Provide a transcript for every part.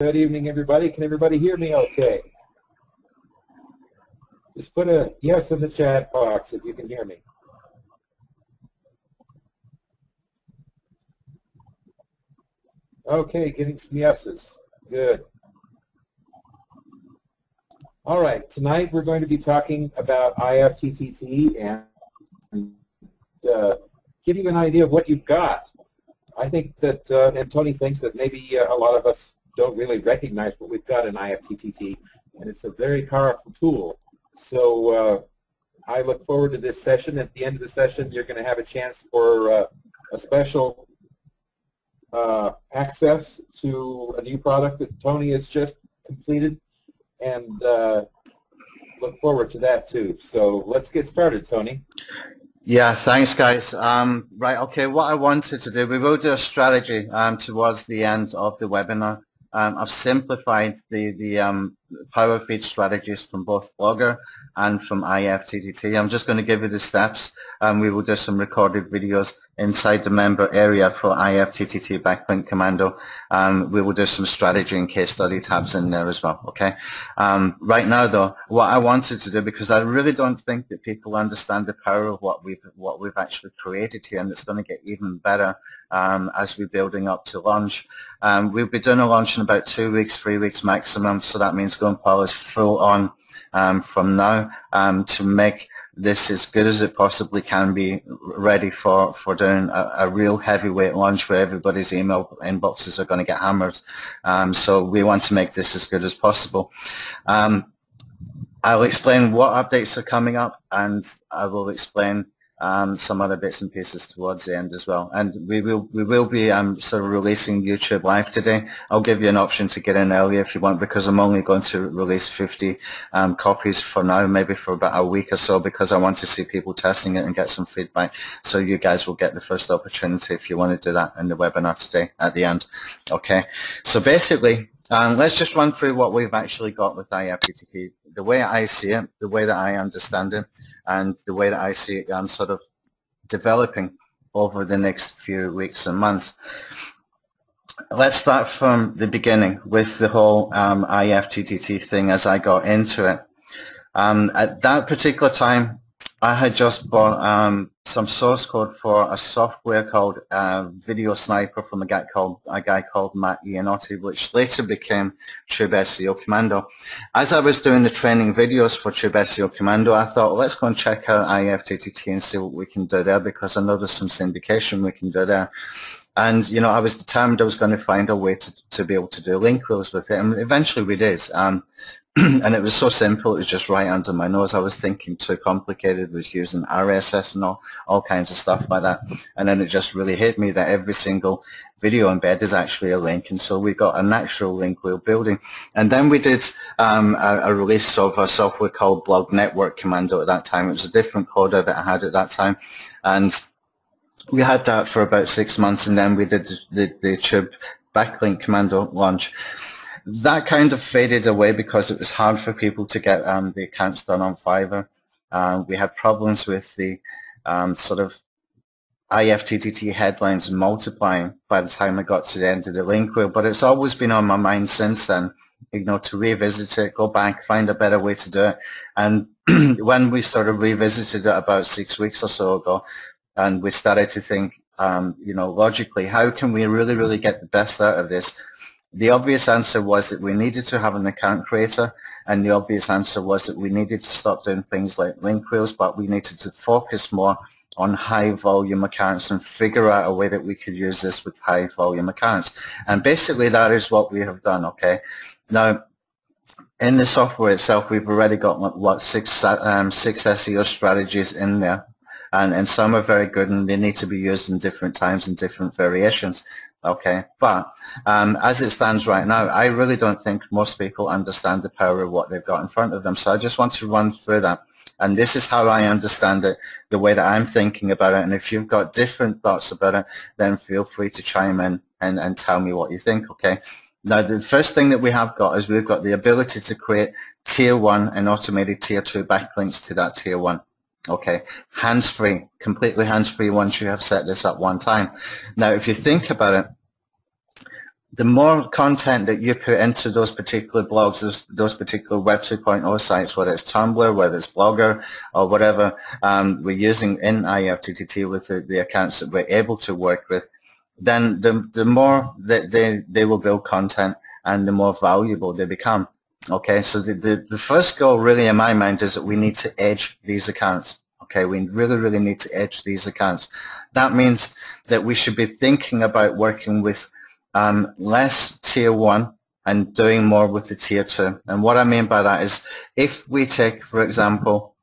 Good evening, everybody. Can everybody hear me okay? Just put a yes in the chat box if you can hear me. Okay, getting some yeses. Good. All right, tonight we're going to be talking about IFTTT and give you an idea of what you've got. I think that, and Tony thinks that maybe a lot of us don't really recognize what we've got in IFTTT, and it's a very powerful tool. So I look forward to this session. At the end of the session, you're going to have a chance for a special access to a new product that Tony has just completed, and look forward to that too. So let's get started, Tony. Yeah, thanks, guys. Right, okay, what I wanted to do, we will do a strategy towards the end of the webinar. I've simplified the power feed strategies from both Blogger and from IFTTT. I'm just going to give you the steps, and we will do some recorded videos inside the member area for IFTTT Backlink Commando. We will do some strategy and case study tabs in there as well, okay? Right now, though, what I wanted to do, because I really don't think that people understand the power of what we've actually created here, and it's going to get even better as we're building up to launch. We'll be doing a launch in about 2 weeks, 3 weeks maximum, so that means going polish full on from now to make this as good as it possibly can be, ready for doing a real heavyweight launch where everybody's email inboxes are going to get hammered. So we want to make this as good as possible. I'll explain what updates are coming up, and I will explain some other bits and pieces towards the end as well. And we will be sort of releasing YouTube Live today. I'll give you an option to get in early if you want, because I'm only going to release 50 copies for now, maybe for about a week or so, because I want to see people testing it and get some feedback. So you guys will get the first opportunity if you want to do that in the webinar today at the end. Okay, so basically, let's just run through what we've actually got with IFTTT. The way I see it, the way that I understand it, and the way that I see it sort of developing over the next few weeks and months. Let's start from the beginning with the whole IFTTT thing as I got into it. At that particular time, I had just bought some source code for a software called Video Sniper from a guy called Matt Iannotti, which later became Tube SEO Commando. As I was doing the training videos for Tube SEO Commando, I thought, well, let's go and check out IFTTT and see what we can do there, because I know there's some syndication we can do there. And, you know, I was determined I was going to find a way to be able to do link rules with it, and eventually we did. And it was so simple, it was just right under my nose. I was thinking too complicated with using RSS and all kinds of stuff like that. And then it just really hit me that every single video embed is actually a link. And so we got a natural link wheel building. And then we did a release of a software called Blog Network Commando at that time. It was a different coder that I had at that time. And we had that for about 6 months, and then we did the Tube Backlink Commando launch. That kind of faded away because it was hard for people to get the accounts done on Fiverr. We had problems with the sort of IFTTT headlines multiplying by the time I got to the end of the link wheel, but it's always been on my mind since then, you know, to revisit it, go back, find a better way to do it. And when we started revisited it about 6 weeks or so ago, and we started to think, you know, logically, how can we really get the best out of this? The obvious answer was that we needed to have an account creator, and the obvious answer was that we needed to stop doing things like link wheels, but we needed to focus more on high volume accounts and figure out a way that we could use this with high volume accounts. And basically that is what we have done, okay? Now, in the software itself, we've already got, what, six SEO strategies in there. And some are very good, and they need to be used in different times and different variations. Okay, but as it stands right now, I really don't think most people understand the power of what they've got in front of them. So I just want to run through that. And this is how I understand it, the way that I'm thinking about it. And if you've got different thoughts about it, then feel free to chime in and tell me what you think, okay? Now, the first thing that we have got is we've got the ability to create tier 1 and automated tier 2 backlinks to that tier 1. Okay, hands-free, completely hands-free once you have set this up one time. Now, if you think about it, the more content that you put into those particular blogs, those particular Web 2.0 sites, whether it's Tumblr, whether it's Blogger, or whatever we're using in IFTTT with the accounts that we're able to work with, then the more that they will build content and the more valuable they become. Okay, so the first goal really in my mind is that we need to edge these accounts. Okay, we really need to edge these accounts. That means that we should be thinking about working with less tier 1 and doing more with the tier 2. And what I mean by that is, if we take, for example,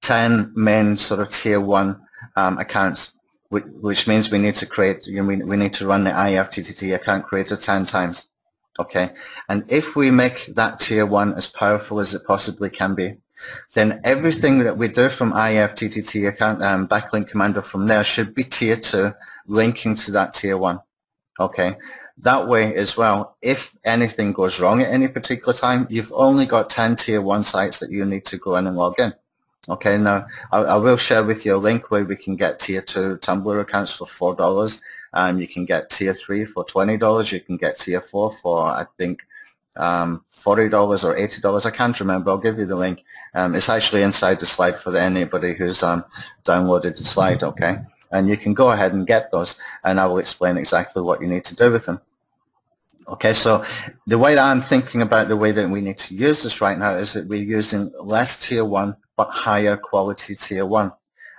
10 main sort of tier 1 accounts, which means we need to create, we need to run the IFTTT account creator 10 times. Okay, and if we make that tier 1 as powerful as it possibly can be, then everything that we do from IFTTT account backlink commando from there should be tier 2 linking to that tier 1. Okay, that way as well, if anything goes wrong at any particular time, you've only got 10 tier 1 sites that you need to go in and log in. Okay, now I will share with you a link where we can get tier 2 Tumblr accounts for $4, and you can get tier 3 for $20, you can get tier 4 for, I think, $40 or $80, I can't remember, I'll give you the link. It's actually inside the slide for anybody who's downloaded the slide, okay? And you can go ahead and get those, and I will explain exactly what you need to do with them. Okay, so the way that I'm thinking about the way that we need to use this right now is that we're using less tier 1 but higher quality tier 1.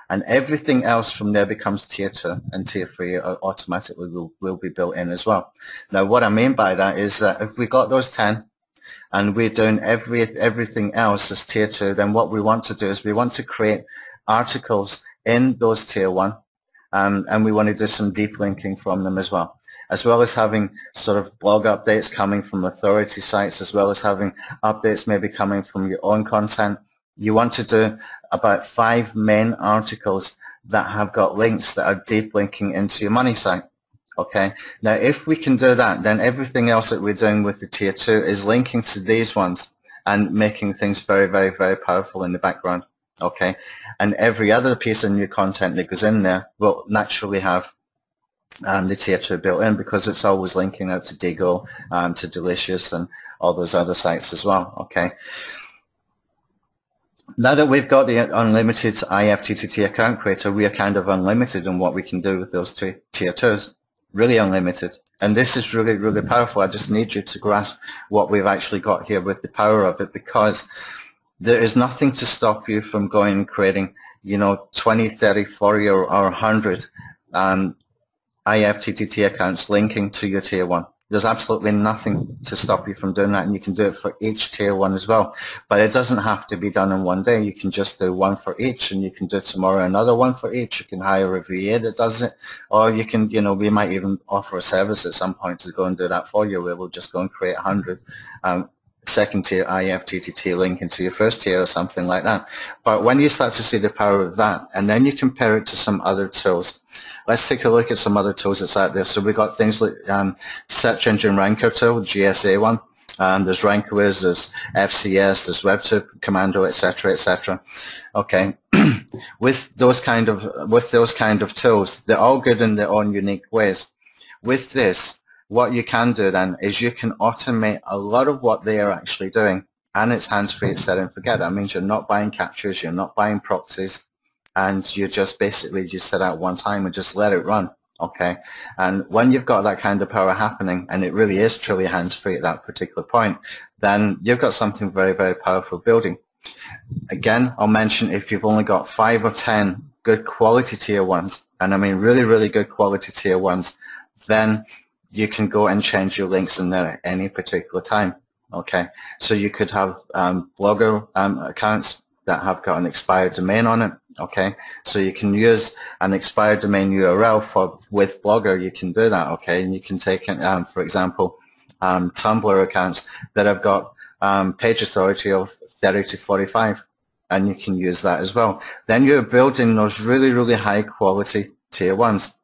And everything else from there becomes tier 2, and tier 3 automatically will be built in as well. Now what I mean by that is that if we got those 10 and we're doing everything else as tier 2, then what we want to do is we want to create articles in those tier 1, and we want to do some deep linking from them as well as having sort of blog updates coming from authority sites, as well as having updates maybe coming from your own content. You want to do about 5 main articles that have got links that are deep linking into your money site. Okay, now if we can do that, then everything else that we're doing with the tier 2 is linking to these ones and making things very powerful in the background. Okay, and every other piece of new content that goes in there will naturally have the tier 2 built in, because it's always linking out to Digo, to Delicious, and all those other sites as well. Okay. Now that we've got the unlimited IFTTT account creator, we are kind of unlimited in what we can do with those tier 2s. Really unlimited. And this is really powerful. I just need you to grasp what we've actually got here with the power of it, because there is nothing to stop you from going and creating, 20, 30, 40, or 100 IFTTT accounts linking to your tier 1. There's absolutely nothing to stop you from doing that, and you can do it for each tier 1 as well. But it doesn't have to be done in one day. You can just do one for each, and you can do tomorrow another one for each. You can hire a VA that does it, or you can, we might even offer a service at some point to go and do that for you, where we'll just go and create 100 second tier IFTTT link into your first tier or something like that. But when you start to see the power of that, and then you compare it to some other tools, let's take a look at some other tools that's out there. So we've got things like Search Engine Ranker tool, GSA one. There's Rankerwiz, there's FCS, there's Web2 Commando, etc., etc. Okay, with those kind of tools, they're all good in their own unique ways. With this, what you can do then is you can automate a lot of what they are actually doing, and it's hands-free, it's set and forget. That means you're not buying captures, you're not buying proxies, and you just basically just set out one time and just let it run. Okay, and when you've got that kind of power happening, and it really is truly hands-free at that particular point, then you've got something very powerful building. Again, I'll mention, if you've only got 5 or 10 good quality tier 1s, and I mean really good quality tier 1s, then you can go and change your links in there at any particular time. Okay, so you could have Blogger accounts that have got an expired domain on it. Okay, so you can use an expired domain URL with Blogger. You can do that. Okay, and you can take it, for example, Tumblr accounts that have got page authority of 30 to 45, and you can use that as well. Then you're building those really high quality tier 1s.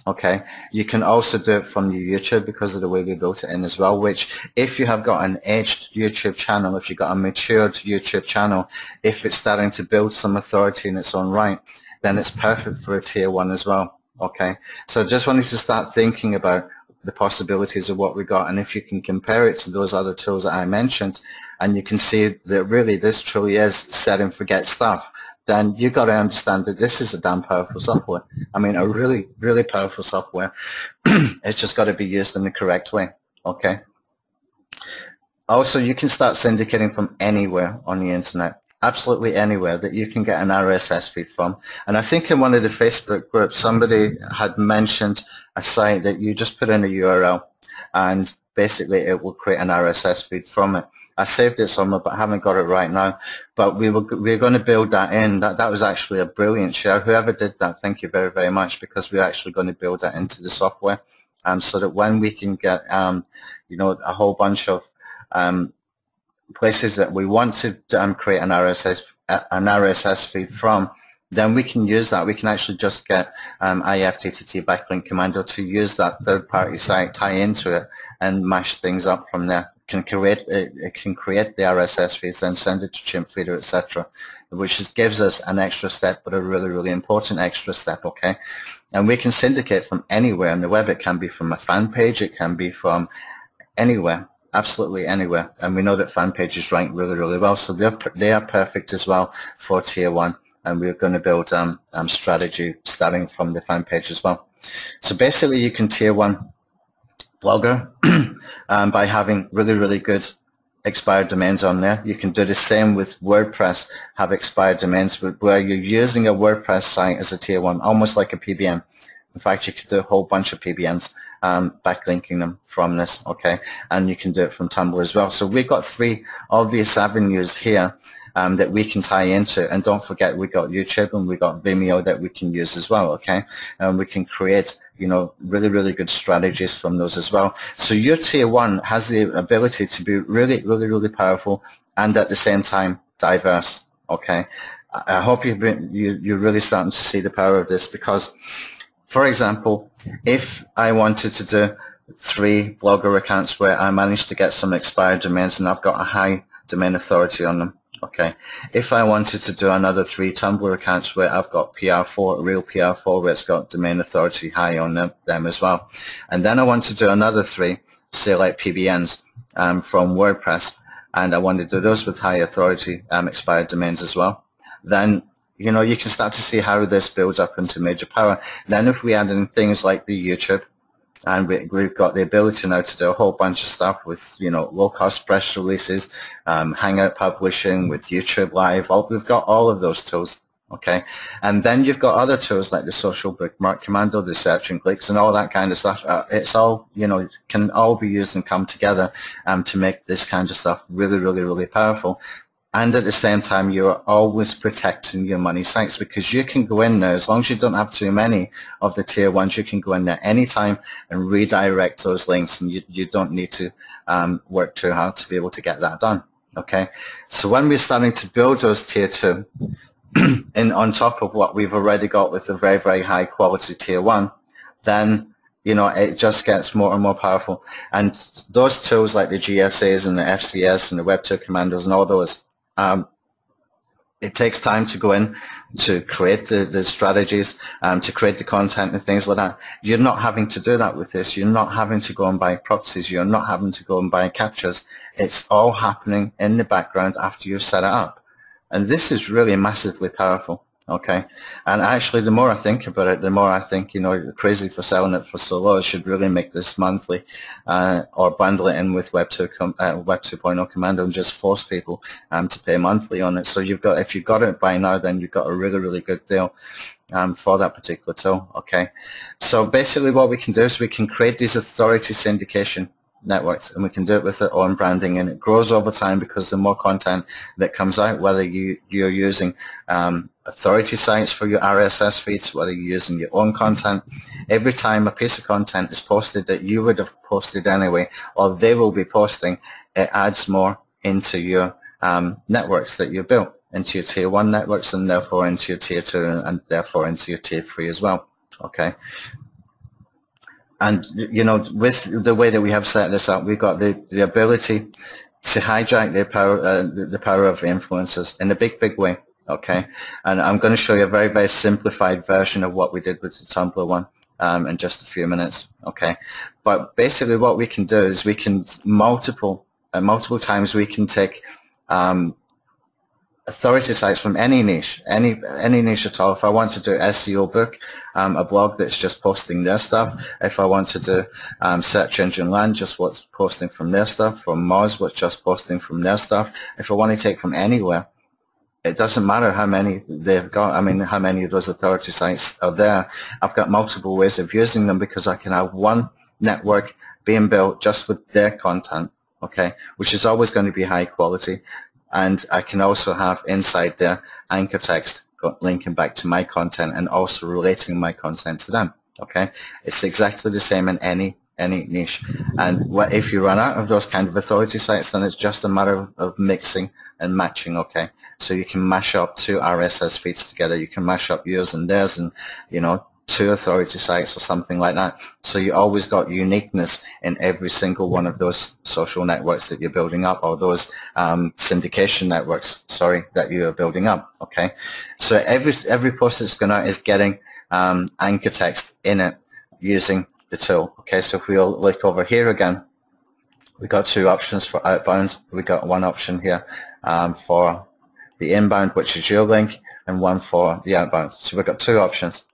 Okay, you can also do it from your YouTube because of the way we built it in as well, which if you have got an aged YouTube channel, if you've got a matured YouTube channel, if it's starting to build some authority in its own right, then it's perfect for a tier 1 as well. Okay, so just wanted to start thinking about the possibilities of what we got. And if you can compare it to those other tools that I mentioned, and you can see that really this truly is set and forget stuff, then you've got to understand that this is a damn powerful software. I mean, a really, really powerful software. It's just got to be used in the correct way, okay? Also, you can start syndicating from anywhere on the internet, absolutely anywhere that you can get an RSS feed from. And I think in one of the Facebook groups, somebody had mentioned a site that you just put in a URL and basically it will create an RSS feed from it. I saved it somewhere, but I haven't got it right now. But we're going to build that in. That was actually a brilliant share. Whoever did that, thank you very, very much, because we're actually going to build that into the software, so that when we can get, you know, a whole bunch of places that we want to create an RSS feed from, then we can use that. We can actually just get IFTTT Backlink Commando to use that third-party site, tie into it, and mash things up from there. It can create the RSS feeds and send it to Chimp Feeder, etc., which gives us an extra step, but a really, really important extra step, okay? And we can syndicate from anywhere on the web. It can be from a fan page. It can be from anywhere, absolutely anywhere. And we know that fan pages rank really, really well, so they are perfect as well for Tier 1. And we're going to build strategy starting from the fan page as well. So basically, you can Tier 1 Blogger by having really, really good expired domains on there. You can do the same with WordPress, have expired domains where you're using a WordPress site as a Tier 1, almost like a PBN. In fact, you could do a whole bunch of PBNs, backlinking them from this, okay? And you can do it from Tumblr as well. So we've got 3 obvious avenues here that we can tie into. And don't forget, we got YouTube and we got Vimeo that we can use as well, okay? And we can create, you know, really, really good strategies from those as well. So your Tier 1 has the ability to be really, really, really powerful and at the same time diverse, okay? I hope you're really starting to see the power of this, because, for example, if I wanted to do 3 Blogger accounts where I managed to get some expired domains and I've got a high domain authority on them, okay. If I wanted to do another 3 Tumblr accounts where I've got PR4, real PR4, where it's got domain authority high on them as well, and then I want to do another 3, say like PBNs from WordPress, and I want to do those with high authority expired domains as well, then you know you can start to see how this builds up into major power. Then if we add in things like the YouTube, and we've got the ability now to do a whole bunch of stuff with, you know, low-cost press releases, Hangout publishing, with YouTube Live. We've got all of those tools, okay? And then you've got other tools like the Social Bookmark Commando, the search and clicks, and all that kind of stuff. It's all, you know, can all be used and come together to make this kind of stuff really, really, really powerful. And at the same time, you're always protecting your money sites, because you can go in there, as long as you don't have too many of the Tier 1s, you can go in there anytime and redirect those links, and you don't need to work too hard to be able to get that done, okay? So when we're starting to build those Tier 2, on top of what we've already got with a very, very high quality Tier 1, then you know, it just gets more and more powerful. And those tools like the GSAs and the FCS and the Web 2 Commandos and all those, it takes time to go in to create the strategies, to create the content and things like that. You're not having to do that with this. You're not having to go and buy proxies. You're not having to go and buy captchas. It's all happening in the background after you've set it up. And this is really massively powerful. Okay, and actually the more I think about it, the more I think, you know, you're crazy for selling it for so low. I should really make this monthly, or bundle it in with Web 2.0 Commando and just force people to pay monthly on it. So you've got, if you've got it by now, then you've got a really, really good deal for that particular tool. Okay, so basically what we can do is we can create these authority syndication networks, and we can do it with our own branding, and it grows over time because the more content that comes out, whether you're using authority sites for your RSS feeds, whether you're using your own content, every time a piece of content is posted that you would have posted anyway, or they will be posting, it adds more into your networks that you built, into your Tier 1 networks, and therefore into your Tier 2, and therefore into your Tier 3 as well. Okay. And, you know, with the way that we have set this up, we've got the ability to hijack the power of influencers in a big, big way, okay? And I'm going to show you a very, very simplified version of what we did with the Tumblr one. in just a few minutes. Okay, but basically what we can do is we can multiple times we can take authority sites from any niche, any niche at all. If I want to do SEO book, a blog that's just posting their stuff. If I want to do search engine land, just what's posting from their stuff. From Moz, what's just posting from their stuff. If I want to take from anywhere, it doesn't matter how many they've got. I mean, how many of those authority sites are there. I've got multiple ways of using them because I can have one network being built just with their content, okay, which is always going to be high quality. And I can also have inside there anchor text linking back to my content and also relating my content to them, okay. It's exactly the same in any niche. And if you run out of those kind of authority sites, then it's just a matter of mixing and matching, okay. So you can mash up two RSS feeds together. You can mash up yours and theirs and, you know, two authority sites or something like that. So you always got uniqueness in every single one of those social networks that you're building up, or those syndication networks, sorry, that you are building up, okay. So every post that's going out is getting anchor text in it using the tool, okay. So if we all look over here again, we got two options for outbound. We got one option here for the inbound, which is your link, and one for the outbound. So we've got two options.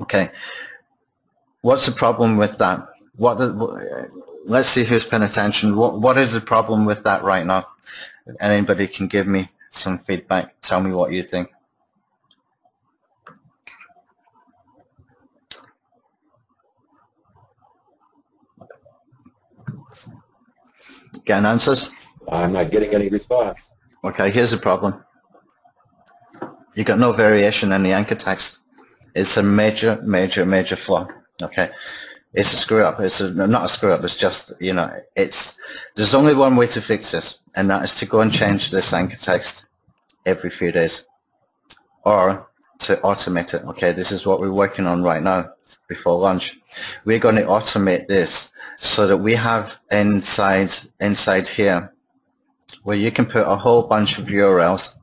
Okay. What's the problem with that? Let's see who's paying attention. What is the problem with that right now? If anybody can give me some feedback, tell me what you think. Getting answers? I'm not getting any response. Okay, here's the problem. You got no variation in the anchor text. It's a major flaw. Okay, it's a screw up. It's not a screw up. It's just, you know, there's only one way to fix this, and that is to go and change this anchor text every few days, or to automate it. Okay, this is what we're working on right now before lunch. We're going to automate this so that we have inside here where you can put a whole bunch of URLs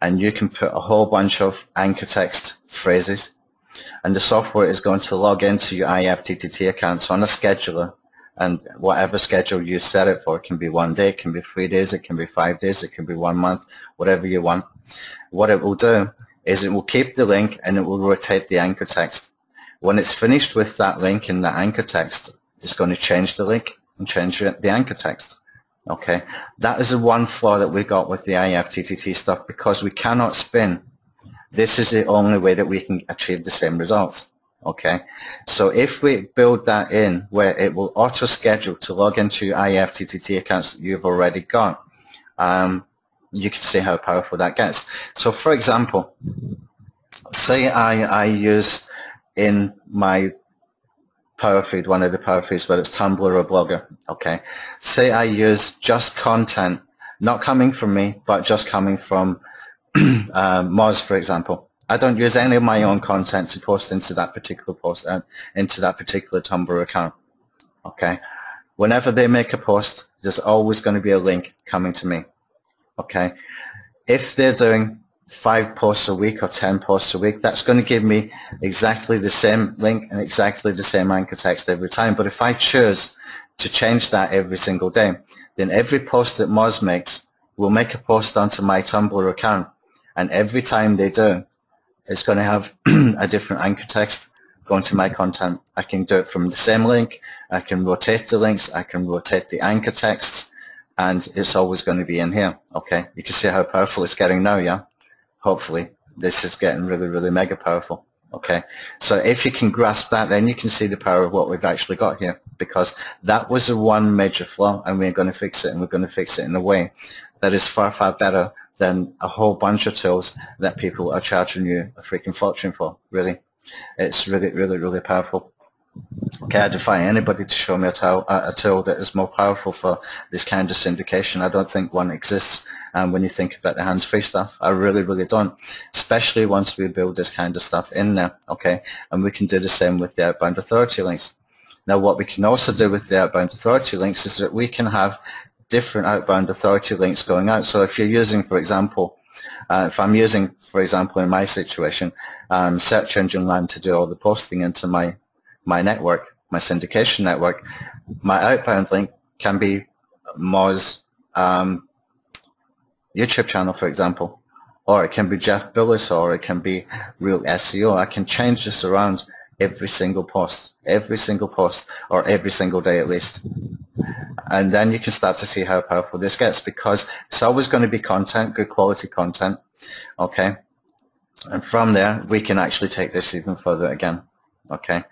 and you can put a whole bunch of anchor text phrases, and the software is going to log into your IFTTT accounts on a scheduler, and whatever schedule you set it for, it can be 1 day, it can be 3 days, it can be 5 days, it can be 1 month, whatever you want. What it will do is it will keep the link and it will rotate the anchor text. When it's finished with that link and the anchor text, it's going to change the link and change the anchor text. Okay, that is the one flaw that we got with the IFTTT stuff, because we cannot spin. This is the only way that we can achieve the same results. Okay, so if we build that in where it will auto schedule to log into your IFTTT accounts that you've already got, you can see how powerful that gets. So for example, say I use in my power feed, one of the power feeds, whether it's Tumblr or Blogger, okay, say I use just content, not coming from me, but just coming from Moz, for example. I don't use any of my own content to post into that particular post, into that particular Tumblr account, okay. Whenever they make a post, there's always going to be a link coming to me, okay. If they're doing 5 posts a week or 10 posts a week, that's going to give me exactly the same link and exactly the same anchor text every time. But if I choose to change that every single day, then every post that Moz makes will make a post onto my Tumblr account, and every time they do, it's going to have a different anchor text going to my content. I can do it from the same link, I can rotate the links, I can rotate the anchor text, and it's always going to be in here. Okay, you can see how powerful it's getting now, yeah? Hopefully this is getting really mega powerful. Okay, so if you can grasp that, then you can see the power of what we've actually got here, because that was the one major flaw, and we're going to fix it, and we're going to fix it in a way that is far better than a whole bunch of tools that people are charging you a freaking fortune for. Really, it's really powerful. Okay, I defy anybody to show me a tool that is more powerful for this kind of syndication. I don't think one exists. When you think about the hands-free stuff, I really don't. Especially once we build this kind of stuff in there. Okay, and we can do the same with the outbound authority links. Now, what we can also do with the outbound authority links is that we can have different outbound authority links going out. So if you're using, for example, If I'm using, for example, in my situation, search engine land to do all the posting into my network, my syndication network, my outbound link can be Moz YouTube channel, for example, or it can be Jeff Billis, or it can be Real SEO. I can change this around every single post, or every single day at least. And then you can start to see how powerful this gets, because it's always going to be content, good quality content, okay? And from there, we can actually take this even further again, okay?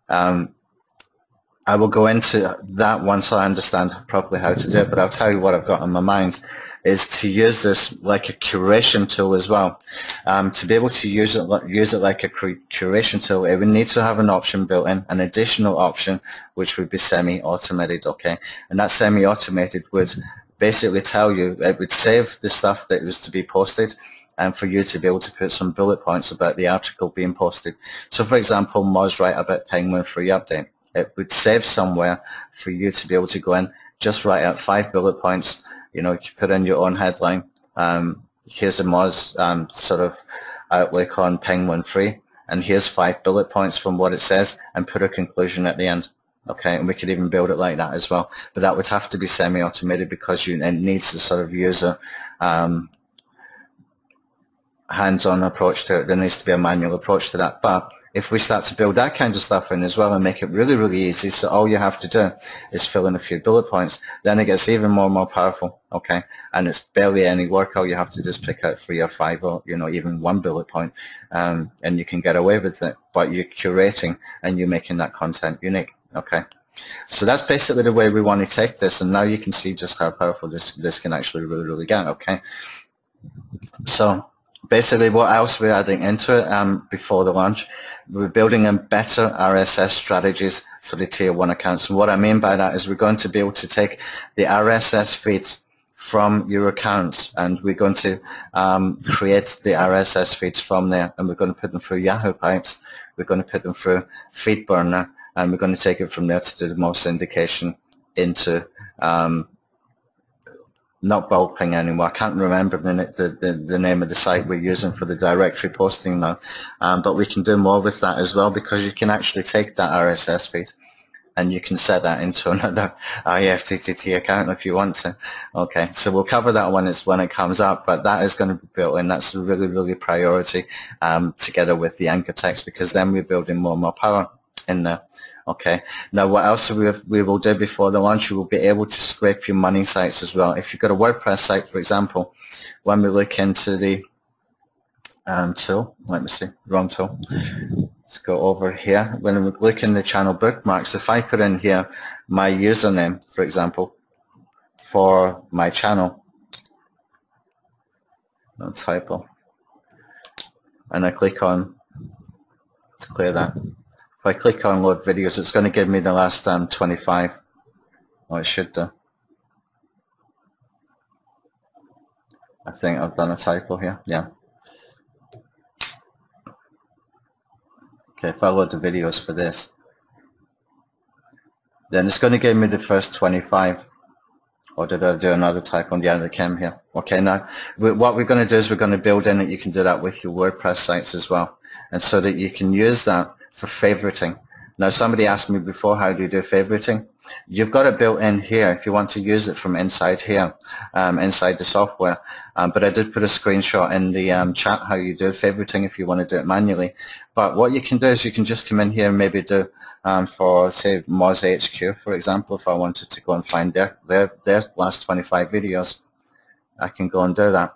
I will go into that once I understand properly how to do it, but I'll tell you what I've got in my mind is to use this like a curation tool as well. To be able to use it like a curation tool, it would need to have an option built in, an additional option, which would be semi-automated, okay? And that semi-automated would basically tell you, it would save the stuff that was to be posted, and for you to be able to put some bullet points about the article being posted. So for example, Moz write about Penguin free update. It would save somewhere for you to be able to go in, just write out 5 bullet points, you know, you put in your own headline. Here's a Moz sort of outlook on Penguin free, and here's 5 bullet points from what it says, and put a conclusion at the end. Okay, and we could even build it like that as well. But that would have to be semi-automated, because it needs the sort of user hands-on approach to it. There needs to be a manual approach to that. But if we start to build that kind of stuff in as well and make it really, really easy, so all you have to do is fill in a few bullet points, then it gets even more and more powerful, okay? And it's barely any work. All you have to do is pick out 3 or 5 or, you know, even 1 bullet point, and you can get away with it. But you're curating and you're making that content unique, okay? So that's basically the way we want to take this, and now you can see just how powerful this can actually really, really get, okay? So basically, what else we're adding into it before the launch, we're building in better RSS strategies for the Tier 1 accounts. And what I mean by that is we're going to be able to take the RSS feeds from your accounts, and we're going to create the RSS feeds from there, and we're going to put them through Yahoo pipes, we're going to put them through FeedBurner, and we're going to take it from there to do more syndication into not bulking anymore. I can't remember the name of the site we're using for the directory posting now, but we can do more with that as well, because you can actually take that RSS feed and you can set that into another IFTTT account if you want to. Okay, so we'll cover that when it comes up, but that is going to be built in. That's really, really priority together with the anchor text, because then we're building more and more power in there. Okay, now what else we will do before the launch, you will be able to scrape your money sites as well. If you've got a WordPress site, for example, when we look into the tool, let me see, wrong tool. Let's go over here. When we look in the channel bookmarks, if I put in here my username, for example, for my channel, no typo, and I click on, let's clear that. If I click on load videos, it's going to give me the last 25. Oh, it should do. I think I've done a typo here. Yeah. Okay, if I load the videos for this, then it's going to give me the first 25. Or did I do another typo? Yeah, they came here. Okay, now what we're going to do is we're going to build in that you can do that with your WordPress sites as well, and so that you can use that for favoriting. Now, somebody asked me before, how do you do favoriting? You've got it built in here if you want to use it from inside here, inside the software. But I did put a screenshot in the chat how you do favoriting if you want to do it manually. But what you can do is you can just come in here and maybe do for, say, Moz HQ, for example, if I wanted to go and find their last 25 videos, I can go and do that.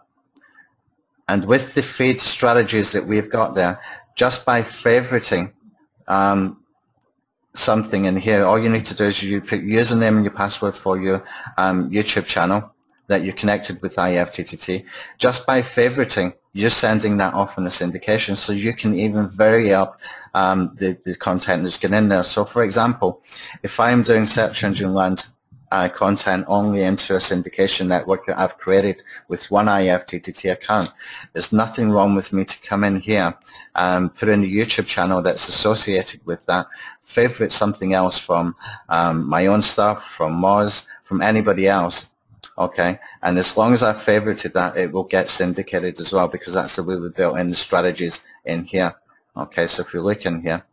And with the feed strategies that we've got there, just by favoriting something in here, all you need to do is you put your username and your password for your YouTube channel that you're connected with IFTTT. Just by favoriting, you're sending that off in a syndication, so you can even vary up the content that's getting in there. So for example, if I'm doing search engine land content only into a syndication network that I've created with one IFTTT account, there's nothing wrong with me to come in here and put in a YouTube channel that's associated with that, favorite something else from my own stuff, from Moz, from anybody else, Okay, and as long as I favorited that, it will get syndicated as well, because that's the way we built in the strategies in here. Okay, so if you look in here,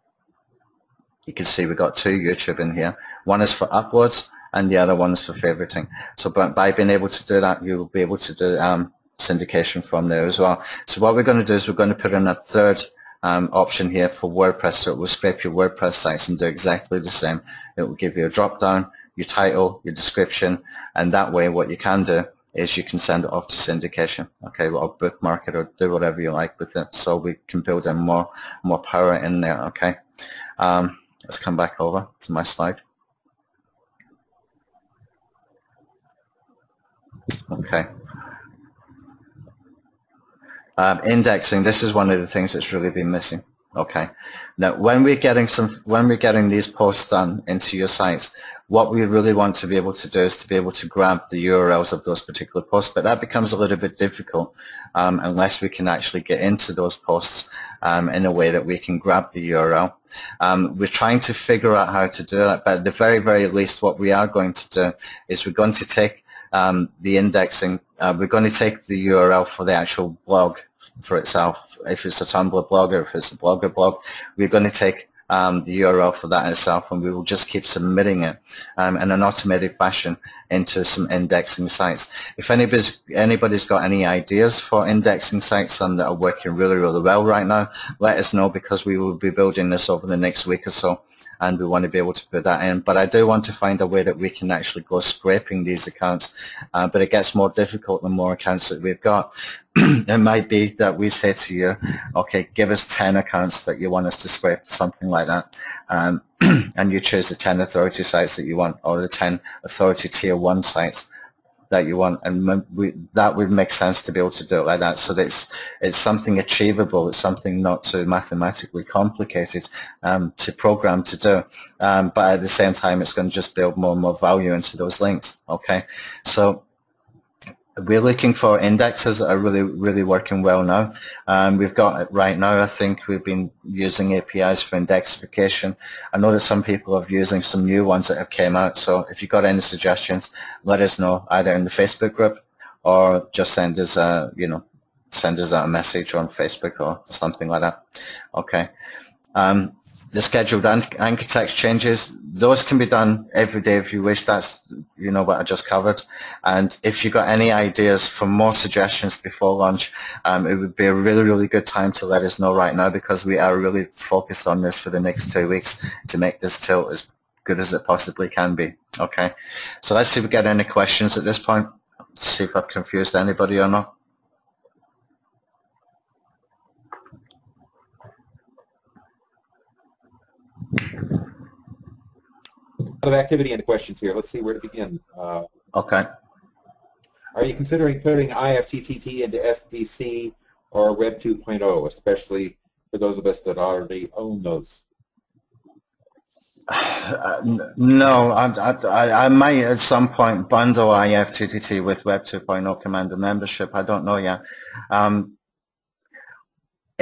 you can see we've got two YouTube in here. One is for uploads and the other one is for favoriting. So by being able to do that, you will be able to do syndication from there as well. So what we're going to do is we're going to put in a third option here for WordPress, so it will scrape your WordPress sites and do exactly the same. It will give you a drop down, your title, your description, and that way what you can do is you can send it off to syndication, okay, or bookmark it or do whatever you like with it, so we can build in more power in there, okay. Let's come back over to my slide. Okay. Indexing, this is one of the things that's really been missing. Okay. Now, when we're getting these posts done into your sites, what we really want to be able to do is to be able to grab the URLs of those particular posts, but that becomes a little bit difficult unless we can actually get into those posts in a way that we can grab the URL. We're trying to figure out how to do that, but at the very, very least, what we are going to do is we're going to take the indexing, we're going to take the URL for the actual blog for itself. If it's a Tumblr blog or if it's a Blogger blog, we're going to take the URL for that itself, and we will just keep submitting it in an automated fashion into some indexing sites. If anybody's got any ideas for indexing sites that are working really, really well right now, let us know, because we will be building this over the next week or so, and we want to be able to put that in. But I do want to find a way that we can actually go scraping these accounts, but it gets more difficult the more accounts that we've got. It might be that we say to you, okay, give us 10 accounts that you want us to scrape, something like that, and you choose the 10 authority sites that you want, or the 10 authority tier 1 sites that you want, and that would make sense to be able to do it like that, so that it's something achievable, it's something not too mathematically complicated to program to do, but at the same time it's going to just build more and more value into those links. Okay, so we're looking for indexes that are really, really working well now. We've got it right now. I think we've been using APIs for indexification. I know that some people are using some new ones that have came out. So if you've got any suggestions, let us know either in the Facebook group or just send us a message on Facebook or something like that. Okay. The scheduled anchor text changes, those can be done every day if you wish. That's, what I just covered. And if you've got any ideas for more suggestions before launch, it would be a really, really good time to let us know right now, because we are really focused on this for the next 2 weeks to make this tool as good as it possibly can be. Okay, so let's see if we get any questions at this point. Let's see if I've confused anybody or not. A lot of activity in the questions here. Let's see where to begin. Okay. Are you considering putting IFTTT into SBC or Web 2.0, especially for those of us that already own those? No, I might at some point bundle IFTTT with Web 2.0 Commando membership. I don't know yet.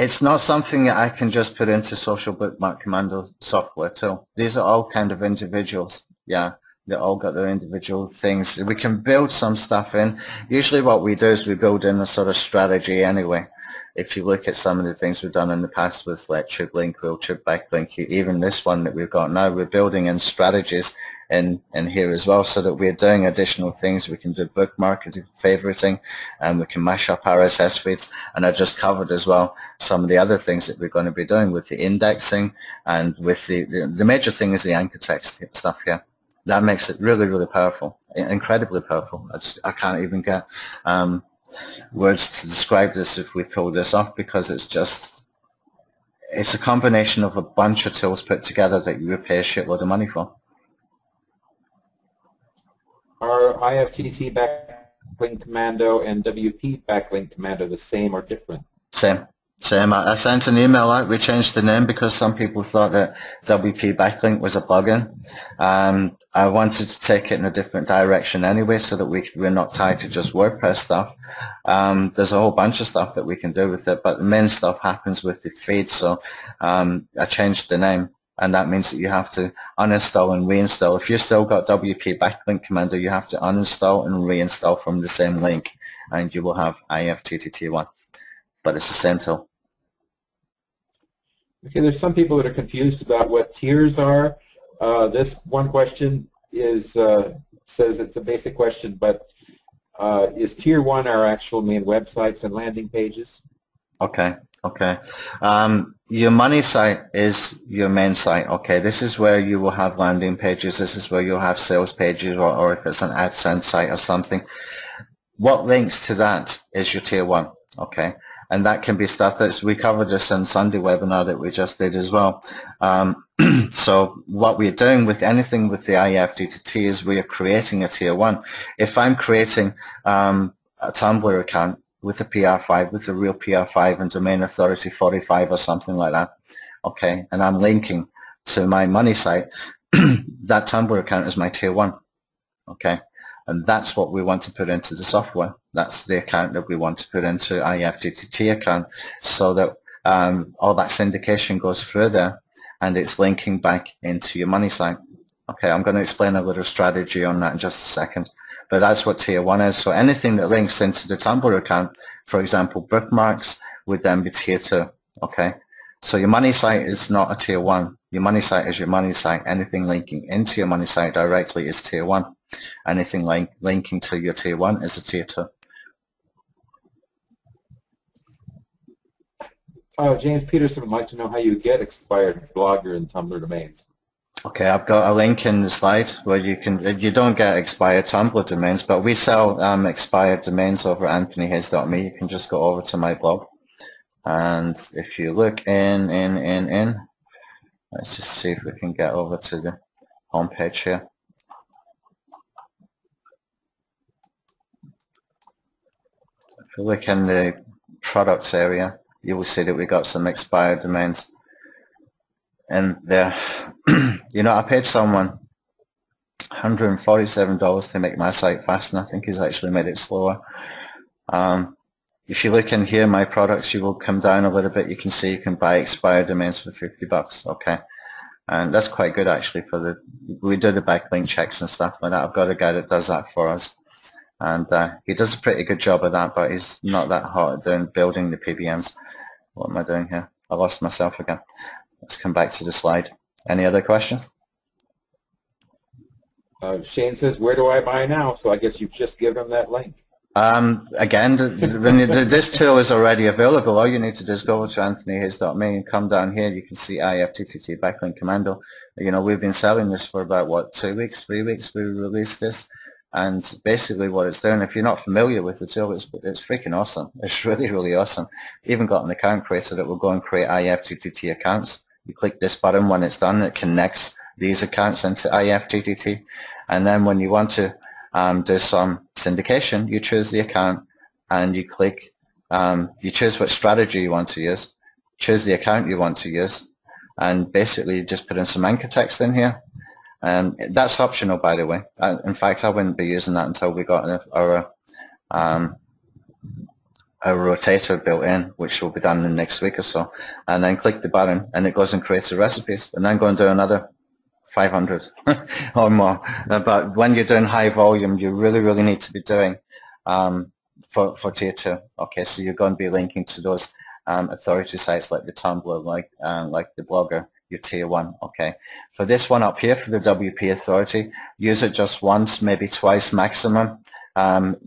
It's not something that I can just put into Social Bookmark Commando software tool. These are all kind of individuals. Yeah, they all got their individual things. We can build some stuff in. Usually what we do is we build in a sort of strategy anyway. If you look at some of the things we've done in the past with like TubeLink, Backlink, even this one that we've got now, we're building in strategies in here as well, so that we're doing additional things. We can do bookmarking, favoriting, and we can mash up RSS feeds. And I just covered as well some of the other things that we're going to be doing with the indexing, and with the major thing is the anchor text stuff here. That makes it really, really powerful, incredibly powerful. I can't even get words to describe this if we pull this off, because it's a combination of a bunch of tools put together that you would pay a shitload of money for. Are IFTTT Backlink Commando and WP Backlink Commando the same or different? Same. I sent an email out. We changed the name because some people thought that WP Backlink was a plugin. I wanted to take it in a different direction anyway, so that we're not tied to just WordPress stuff. There's a whole bunch of stuff that we can do with it, but the main stuff happens with the feed. So I changed the name and that means that you have to uninstall and reinstall. If you've still got WP Backlink Commando, you have to uninstall and reinstall from the same link, and you will have IFTTT1. But it's the same tool. Okay, there's some people that are confused about what tiers are. This one question is says it's a basic question, but is Tier 1 our actual main websites and landing pages? Okay. Your money site is your main site. Okay, this is where you will have landing pages. This is where you'll have sales pages, or if it's an AdSense site or something. What links to that is your Tier 1. Okay, and that can be stuff that's, we covered this in Sunday webinar that we just did as well. So what we're doing with anything with the IFTTT is we are creating a Tier 1. If I'm creating a Tumblr account with a PR5, with a real PR5 and domain authority 45 or something like that, okay, and I'm linking to my money site, that Tumblr account is my Tier 1, okay, and that's what we want to put into the software. That's the account that we want to put into IFTTT account, so that all that syndication goes further and it's linking back into your money site. Okay, I'm going to explain a little strategy on that in just a second. But that's what Tier 1 is. So anything that links into the Tumblr account, for example, bookmarks, would then be Tier 2. Okay, so your money site is not a Tier 1. Your money site is your money site. Anything linking into your money site directly is Tier 1. Anything linking to your Tier 1 is a Tier 2. James Peterson would like to know how you get expired Blogger and Tumblr domains. Okay, I've got a link in the slide where you don't get expired Tumblr domains, but we sell expired domains over at anthonyhayes.me. You can just go over to my blog, and if you look in, let's just see if we can get over to the home page here. If you look in the products area, you will see that we got some expired domains in there. You know, I paid someone $147 to make my site fast, and I think he's actually made it slower. If you look in here, my products, you will come down a little bit. You can see you can buy expired domains for $50, okay? And that's quite good actually for the, we do the backlink checks and stuff like that. I've got a guy that does that for us. And he does a pretty good job of that, but he's not that hot at doing building the PBMs. What am I doing here? I lost myself again. Let's come back to the slide. Any other questions? Shane says, where do I buy now? So I guess you've just given him that link. Again, this tool is already available. All you need to do is go over to anthonyhayes.me and come down here. You can see IFTTT Backlink Commando. You know, we've been selling this for about, what, 2 weeks, 3 weeks we released this. And basically what it's doing, if you're not familiar with the tool, it's freaking awesome. It's really, really awesome. Even got an account creator that will go and create IFTTT accounts. You click this button when it's done, it connects these accounts into IFTTT. And then when you want to do some syndication, you choose the account and you click, you choose what strategy you want to use, choose the account you want to use, and basically you just put in some anchor text in here. That's optional, by the way. In fact, I wouldn't be using that until we got our rotator built in, which will be done in the next week or so. And then click the button and it goes and creates the recipes, and then go and do another 500 or more. But when you're doing high volume, you really, really need to be doing for Tier 2. Okay, so you're going to be linking to those authority sites like the Tumblr, like the Blogger, your Tier 1. Okay, for this one up here, for the WP Authority, use it just once, maybe twice maximum.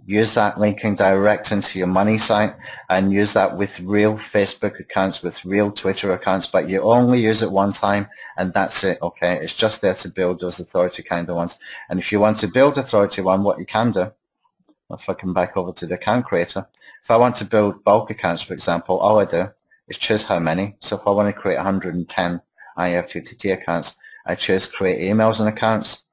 Use that linking direct into your money site, and use that with real Facebook accounts, with real Twitter accounts, but you only use it one time and that's it. Okay, it's just there to build those authority kind of ones. And if you want to build authority one, what you can do, if I come back over to the account creator, if I want to build bulk accounts, for example, all I do is choose how many. So if I want to create 110 IFTTT accounts, I choose create emails and accounts,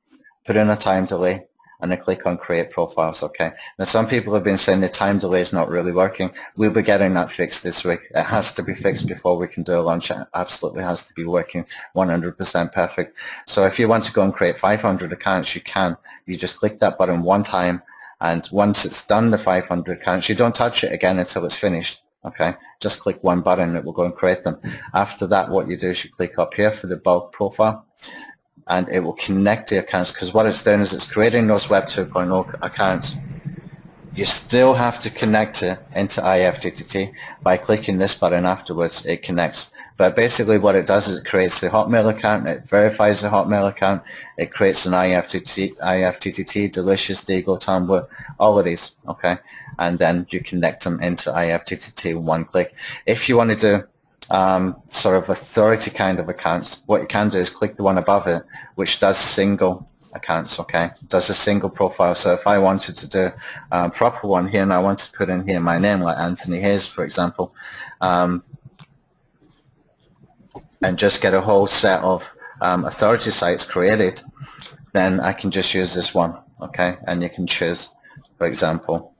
put in a time delay, and I click on create profiles. Okay, now some people have been saying the time delay is not really working. We'll be getting that fixed this week. It has to be fixed before we can do a launch. It absolutely has to be working 100% perfect. So if you want to go and create 500 accounts, you can. You just click that button one time, and once it's done the 500 accounts, you don't touch it again until it's finished. Okay, just click one button, it will go and create them. After that, what you do is you click up here for the bulk profile, and it will connect the accounts, because what it's doing is it's creating those Web 2.0 accounts. You still have to connect it into IFTTT. By clicking this button afterwards, it connects. But basically what it does is it creates the Hotmail account, it verifies the Hotmail account, it creates an IFTTT, Delicious, Deagle, Tumblr, all of these, okay? And then you connect them into IFTTT in one click. If you want to do sort of authority kind of accounts, what you can do is click the one above it, which does single accounts, okay? Does a single profile. So if I wanted to do a proper one here, and I want to put in here my name, like Anthony Hayes, for example, and just get a whole set of authority sites created, then I can just use this one, okay? And you can choose, for example,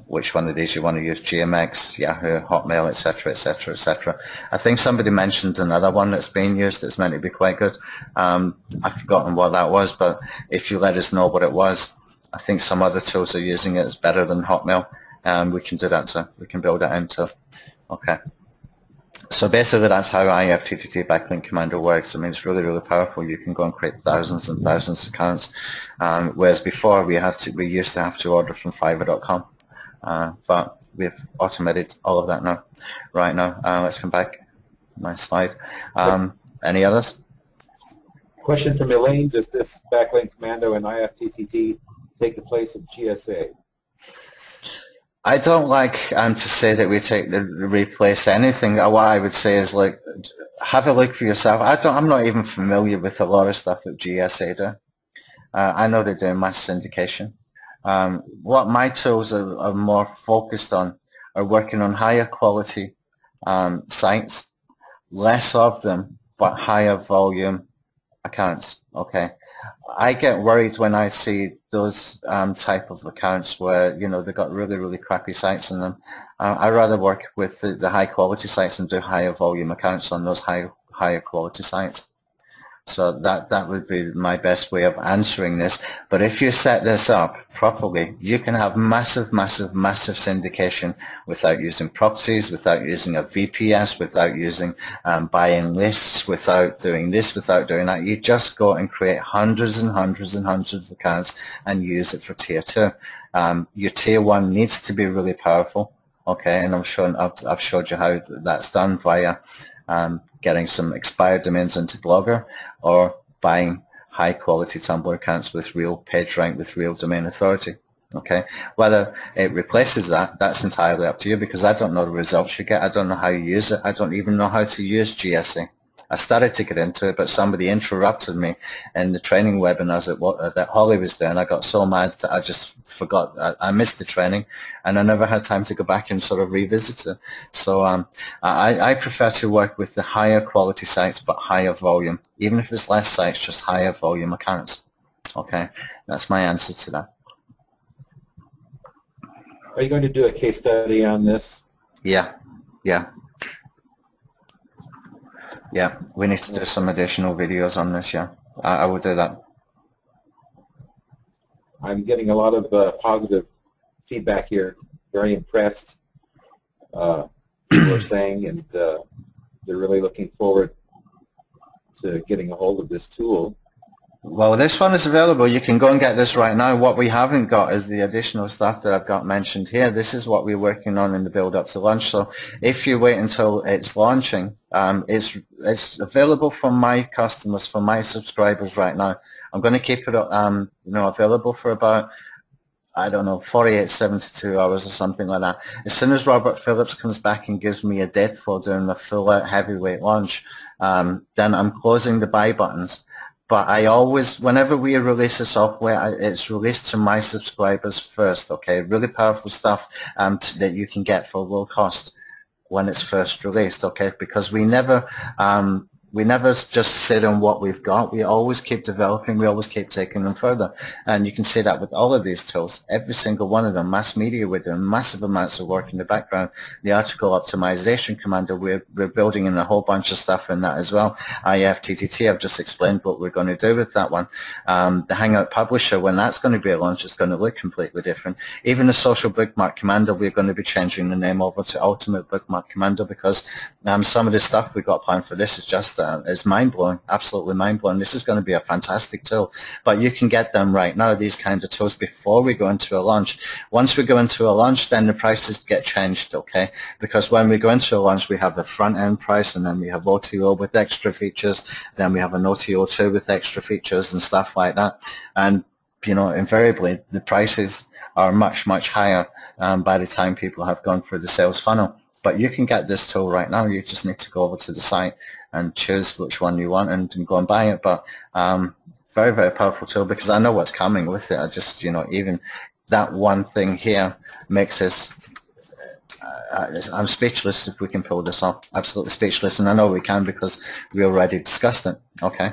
which one of these you want to use: GMX, Yahoo, Hotmail, etc., etc., etc. I think somebody mentioned another one that's being used that's meant to be quite good. I've forgotten what that was, but if you let us know what it was, I think some other tools are using it as better than Hotmail, and we can do that too. We can build it into. Okay. So basically that's how IFTTT Backlink Commando works. I mean, it's really, really powerful. You can go and create thousands and thousands of accounts, whereas before we used to have to order from Fiverr.com, but we've automated all of that now. Right now, let's come back. Nice slide. Any others? Question from Elaine: does this Backlink Commando and IFTTT take the place of GSA? I don't like to say that we replace anything. What I would say is, like, have a look for yourself. I'm not even familiar with a lot of stuff that GSA do. I know they're doing mass syndication. What my tools are more focused on are working on higher quality sites, less of them, but higher volume accounts. Okay. I get worried when I see those type of accounts where, you know, they've got really, really crappy sites in them. I rather work with the high quality sites and do higher volume accounts on those higher quality sites. So that would be my best way of answering this. But if you set this up properly, you can have massive, massive, massive syndication without using proxies, without using a VPS, without using buying lists, without doing this, without doing that. You just go and create hundreds and hundreds and hundreds of accounts and use it for tier 2. Your tier 1 needs to be really powerful, okay? And I've showed you how that's done via getting some expired domains into Blogger, or buying high quality Tumblr accounts with real page rank, with real domain authority. Okay, whether it replaces that, that's entirely up to you, because I don't know the results you get. I don't know how you use it. I don't even know how to use GSA. I started to get into it, but somebody interrupted me in the training webinars that Holly was doing. I got so mad that I just forgot. I missed the training, and I never had time to go back and sort of revisit it. So I prefer to work with the higher quality sites, but higher volume. Even if it's less sites, just higher volume accounts. Okay, that's my answer to that. Are you going to do a case study on this? Yeah. Yeah, we need to do some additional videos on this, yeah. I will do that. I'm getting a lot of positive feedback here. Very impressed, people are saying, and they're really looking forward to getting a hold of this tool. Well, this one is available. You can go and get this right now. What we haven't got is the additional stuff that I've got mentioned here. This is what we're working on in the build-up to launch. So if you wait until it's launching, it's available for my customers, for my subscribers right now. I'm going to keep it available for about, I don't know, 48, 72 hours or something like that. As soon as Robert Phillips comes back and gives me a date for doing the full-out heavyweight launch, then I'm closing the buy buttons. But I always, whenever we release a software, it's released to my subscribers first, okay? Really powerful stuff that you can get for low cost when it's first released, okay? Because we never we never just sit on what we've got. We always keep developing. We always keep taking them further. And you can see that with all of these tools. Every single one of them. Mass media, we're doing massive amounts of work in the background. The article optimization Commando, we're building in a whole bunch of stuff in that as well. IFTTT, I've just explained what we're going to do with that one. The Hangout Publisher, when that's going to be launched, it's going to look completely different. Even the Social Bookmark Commando, we're going to be changing the name over to Ultimate Bookmark Commando, because some of the stuff we got planned for this is just is mind-blowing, absolutely mind-blowing. This is going to be a fantastic tool, but you can get them right now, these kind of tools, before we go into a launch. Once we go into a launch, then the prices get changed, okay? Because when we go into a launch, we have the front-end price, and then we have OTO with extra features, then we have an OTO2 with extra features and stuff like that. And, you know, invariably, the prices are much, much higher by the time people have gone through the sales funnel. But you can get this tool right now. You just need to go over to the site and choose which one you want and go and buy it. But very, very powerful tool, because I know what's coming with it. I just, you know, even that one thing here makes us, I'm speechless if we can pull this off. Absolutely speechless. And I know we can, because we already discussed it. Okay.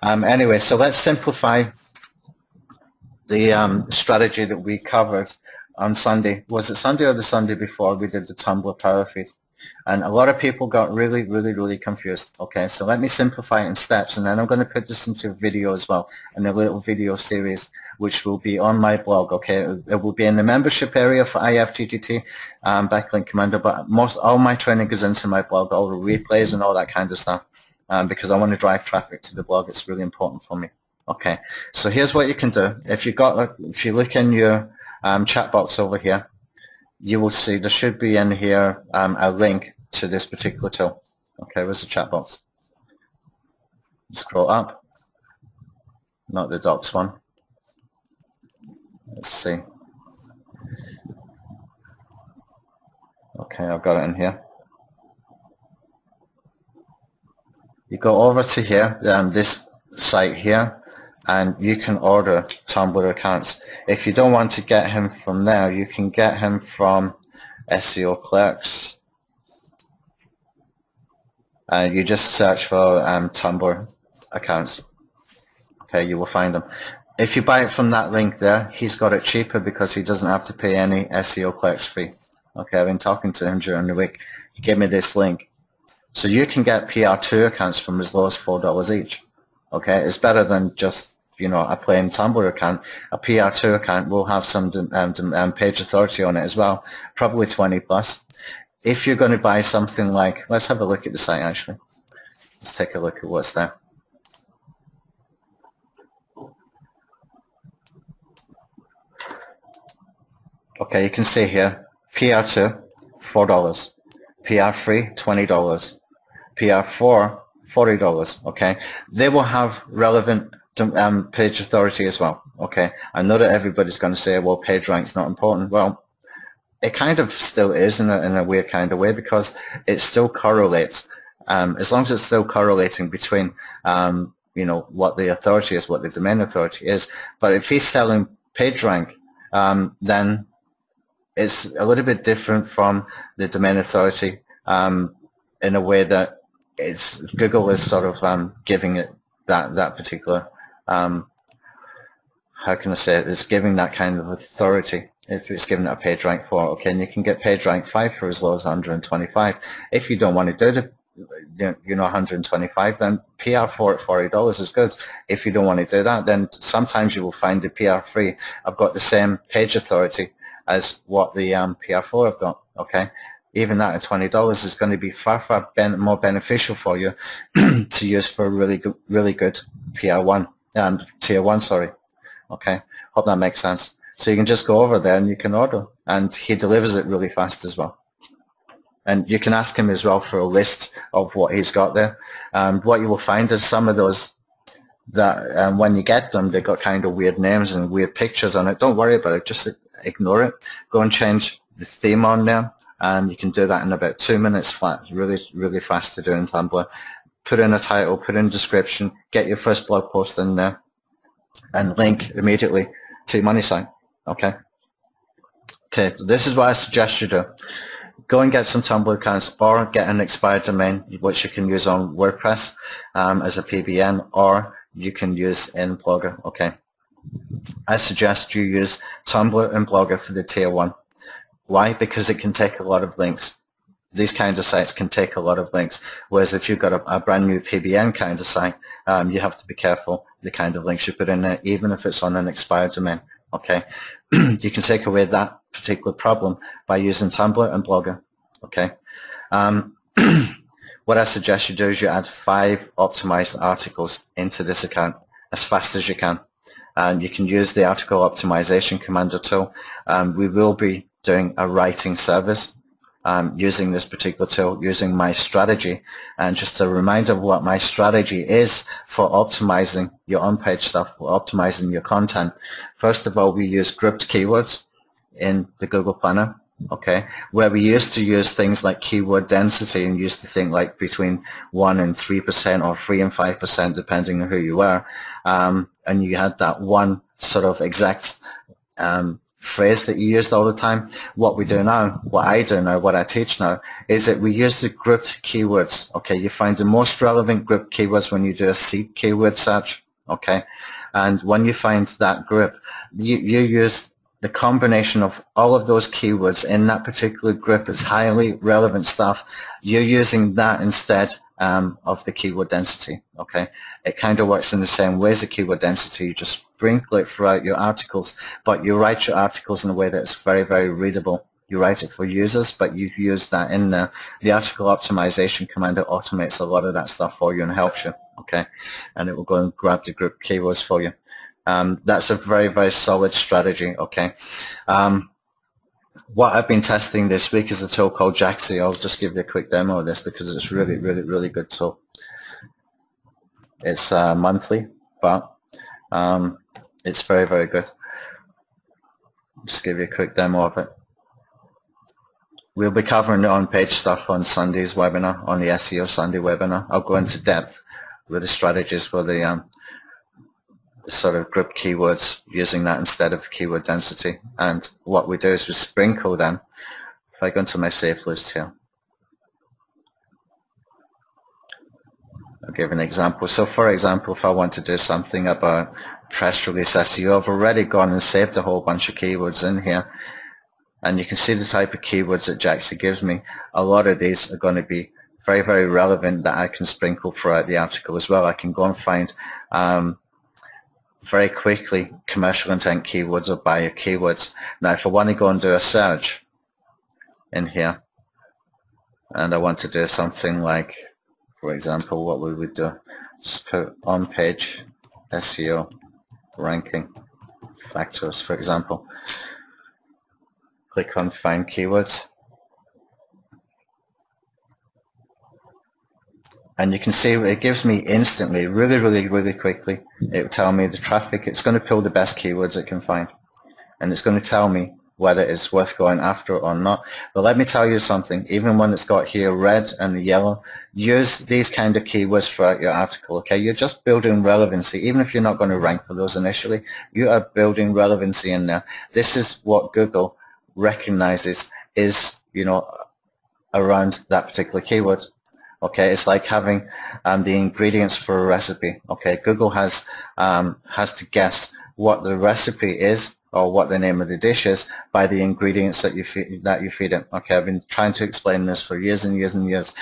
Anyway, so let's simplify the strategy that we covered on Sunday. Was it Sunday or the Sunday before we did the Tumblr power feed? And a lot of people got really, really, really confused. Okay, so let me simplify it in steps, and then I'm going to put this into a video as well, in a little video series, which will be on my blog. Okay, it will be in the membership area for IFTTT Backlink Commando, but all my training goes into my blog, all the replays and all that kind of stuff, because I want to drive traffic to the blog. It's really important for me. Okay, so here's what you can do. If you look in your chat box over here, you will see there should be in here a link to this particular tool. Okay, where's the chat box? Scroll up, not the docs one. Let's see. Okay, I've got it in here. You go over to here, this site here, and you can order Tumblr accounts. If you don't want to get him from there, you can get him from SEO Clerks. You just search for Tumblr accounts. Okay, you will find them. If you buy it from that link there, he's got it cheaper because he doesn't have to pay any SEO Clerks fee. Okay, I've been talking to him during the week. He gave me this link. So you can get PR2 accounts from as low as $4 each. Okay, it's better than just, you know, a plain Tumblr account. A PR2 account will have some page authority on it as well, probably 20 plus. If you're going to buy something like, let's have a look at the site actually. Let's take a look at what's there. Okay, you can see here, PR2, $4, PR3, $20, PR4, $40, okay? They will have relevant page authority as well, okay? I know that everybody's going to say, well, page rank's not important. Well, it kind of still is in a weird kind of way, because it still correlates. As long as it's still correlating between, you know, what the authority is, what the domain authority is. But if he's selling page rank, then it's a little bit different from the domain authority in a way that Google is sort of giving it that particular, how can I say it, it's giving that kind of authority if it's giving it a page rank 4. Okay, and you can get page rank 5 for as low as 125. If you don't want to do the, you know, 125, then PR4 at $40 is good. If you don't want to do that, then sometimes you will find the PR3 have got the same page authority as what the PR4 have got. Okay, even that at $20 is going to be far more beneficial for you to use for a really good PR1 tier 1. Sorry. Okay, hope that makes sense. So you can just go over there and you can order, and he delivers it really fast as well. And you can ask him as well for a list of what he's got there. What you will find is some of those that when you get them, they've got kind of weird names and weird pictures on it. Don't worry about it, just ignore it. Go and change the theme on there, and you can do that in about 2 minutes flat. Really fast to do in Tumblr. Put in a title, put in a description, get your first blog post in there, and link immediately to your money site. Okay. Okay, this is what I suggest you do. go and get some Tumblr accounts or get an expired domain, which you can use on WordPress as a PBN, or you can use in Blogger. Okay, I suggest you use Tumblr and Blogger for the tier 1. Why? Because it can take a lot of links. These kind of sites can take a lot of links, whereas if you've got a brand new PBN kind of site, you have to be careful the kind of links you put in there, even if it's on an expired domain. Okay, you can take away that particular problem by using Tumblr and Blogger. Okay, what I suggest you do is you add 5 optimized articles into this account as fast as you can, and you can use the article optimization Commando tool. We will be doing a writing service using this particular tool, using my strategy. And just a reminder of what my strategy is for optimizing your on-page stuff, for optimizing your content. First of all, we use grouped keywords in the Google Planner, okay, where we used to use things like keyword density and used to think like between 1 and 3% or 3 and 5%, depending on who you are. And you had that one sort of exact phrase that you used all the time. What we do now, what I do now, what I teach now, is that we use the grouped keywords. Okay, you find the most relevant grouped keywords when you do a seed keyword search. Okay, and when you find that group, you use the combination of all of those keywords in that particular group. It's highly relevant stuff. You're using that instead of the keyword density. Okay, it kind of works in the same way as the keyword density. You just sprinkle it throughout your articles, but you write your articles in a way that's very, very readable. You write it for users, but you use that in there. The article optimization Commando automates a lot of that stuff for you and helps you. Okay, and it will go and grab the group keywords for you. That's a very, very solid strategy. Okay. What I've been testing this week is a tool called Hijack. I'll just give you a quick demo of this because it's really, really, really good tool. It's monthly, but it's very, very good. Just give you a quick demo of it. We'll be covering the on-page stuff on Sunday's webinar, on the SEO Sunday webinar. I'll go into depth with the strategies for the sort of group keywords, using that instead of keyword density. And what we do is we sprinkle them. If I go into my saved list here, I'll give an example. So for example, if I want to do something about press release SEO, I've already gone and saved a whole bunch of keywords in here, and you can see the type of keywords that Hijack gives me. A lot of these are going to be very, very relevant that I can sprinkle throughout the article as well. I can go and find very quickly commercial intent keywords or buyer keywords. Now if I want to go and do a search in here, and I want to do something like, for example, what we would do, just put on-page SEO ranking factors, for example. Click on find keywords. And you can see it gives me instantly, really, really, really quickly, it will tell me the traffic. It's going to pull the best keywords it can find. And it's going to tell me whether it's worth going after or not. But let me tell you something, even when it's got here red and yellow, use these kind of keywords throughout your article, okay? You're just building relevancy. Even if you're not going to rank for those initially, you are building relevancy in there. This is what Google recognizes is, you know, around that particular keyword. Okay, it's like having the ingredients for a recipe. Okay, Google has to guess what the recipe is or what the name of the dish is by the ingredients that you feed it. Okay, I've been trying to explain this for years and years and years.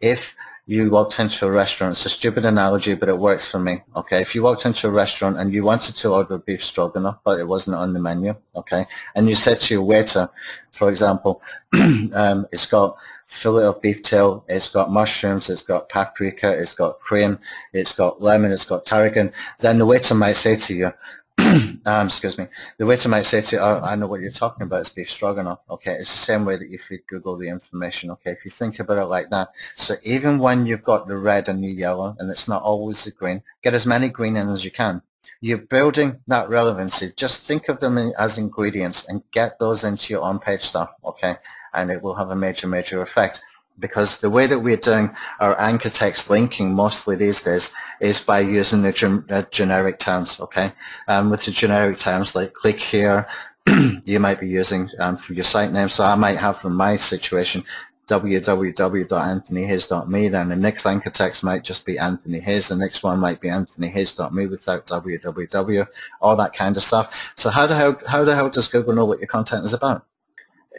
If you walked into a restaurant, it's a stupid analogy, but it works for me. Okay, if you walked into a restaurant and you wanted to order beef stroganoff, but it wasn't on the menu, okay, and you said to your waiter, for example, it's got fillet of beef tail, it's got mushrooms, it's got paprika, it's got cream, it's got lemon, it's got tarragon, then the waiter might say to you, excuse me, the waiter might say to you, oh, I know what you're talking about, it's beef stroganoff. Okay, it's the same way that you feed Google the information. Okay, if you think about it like that. So even when you've got the red and the yellow, and it's not always the green, get as many green in as you can. You're building that relevancy. Just think of them as ingredients and get those into your on-page stuff, okay? And it will have a major, major effect. Because the way that we're doing our anchor text linking mostly these days is by using the generic terms, okay? With the generic terms like click here, you might be using for your site name. So I might have, from my situation, www.anthonyhayes.me, then the next anchor text might just be Anthony Hayes, the next one might be anthonyhayes.me without www, all that kind of stuff. So how the hell does Google know what your content is about?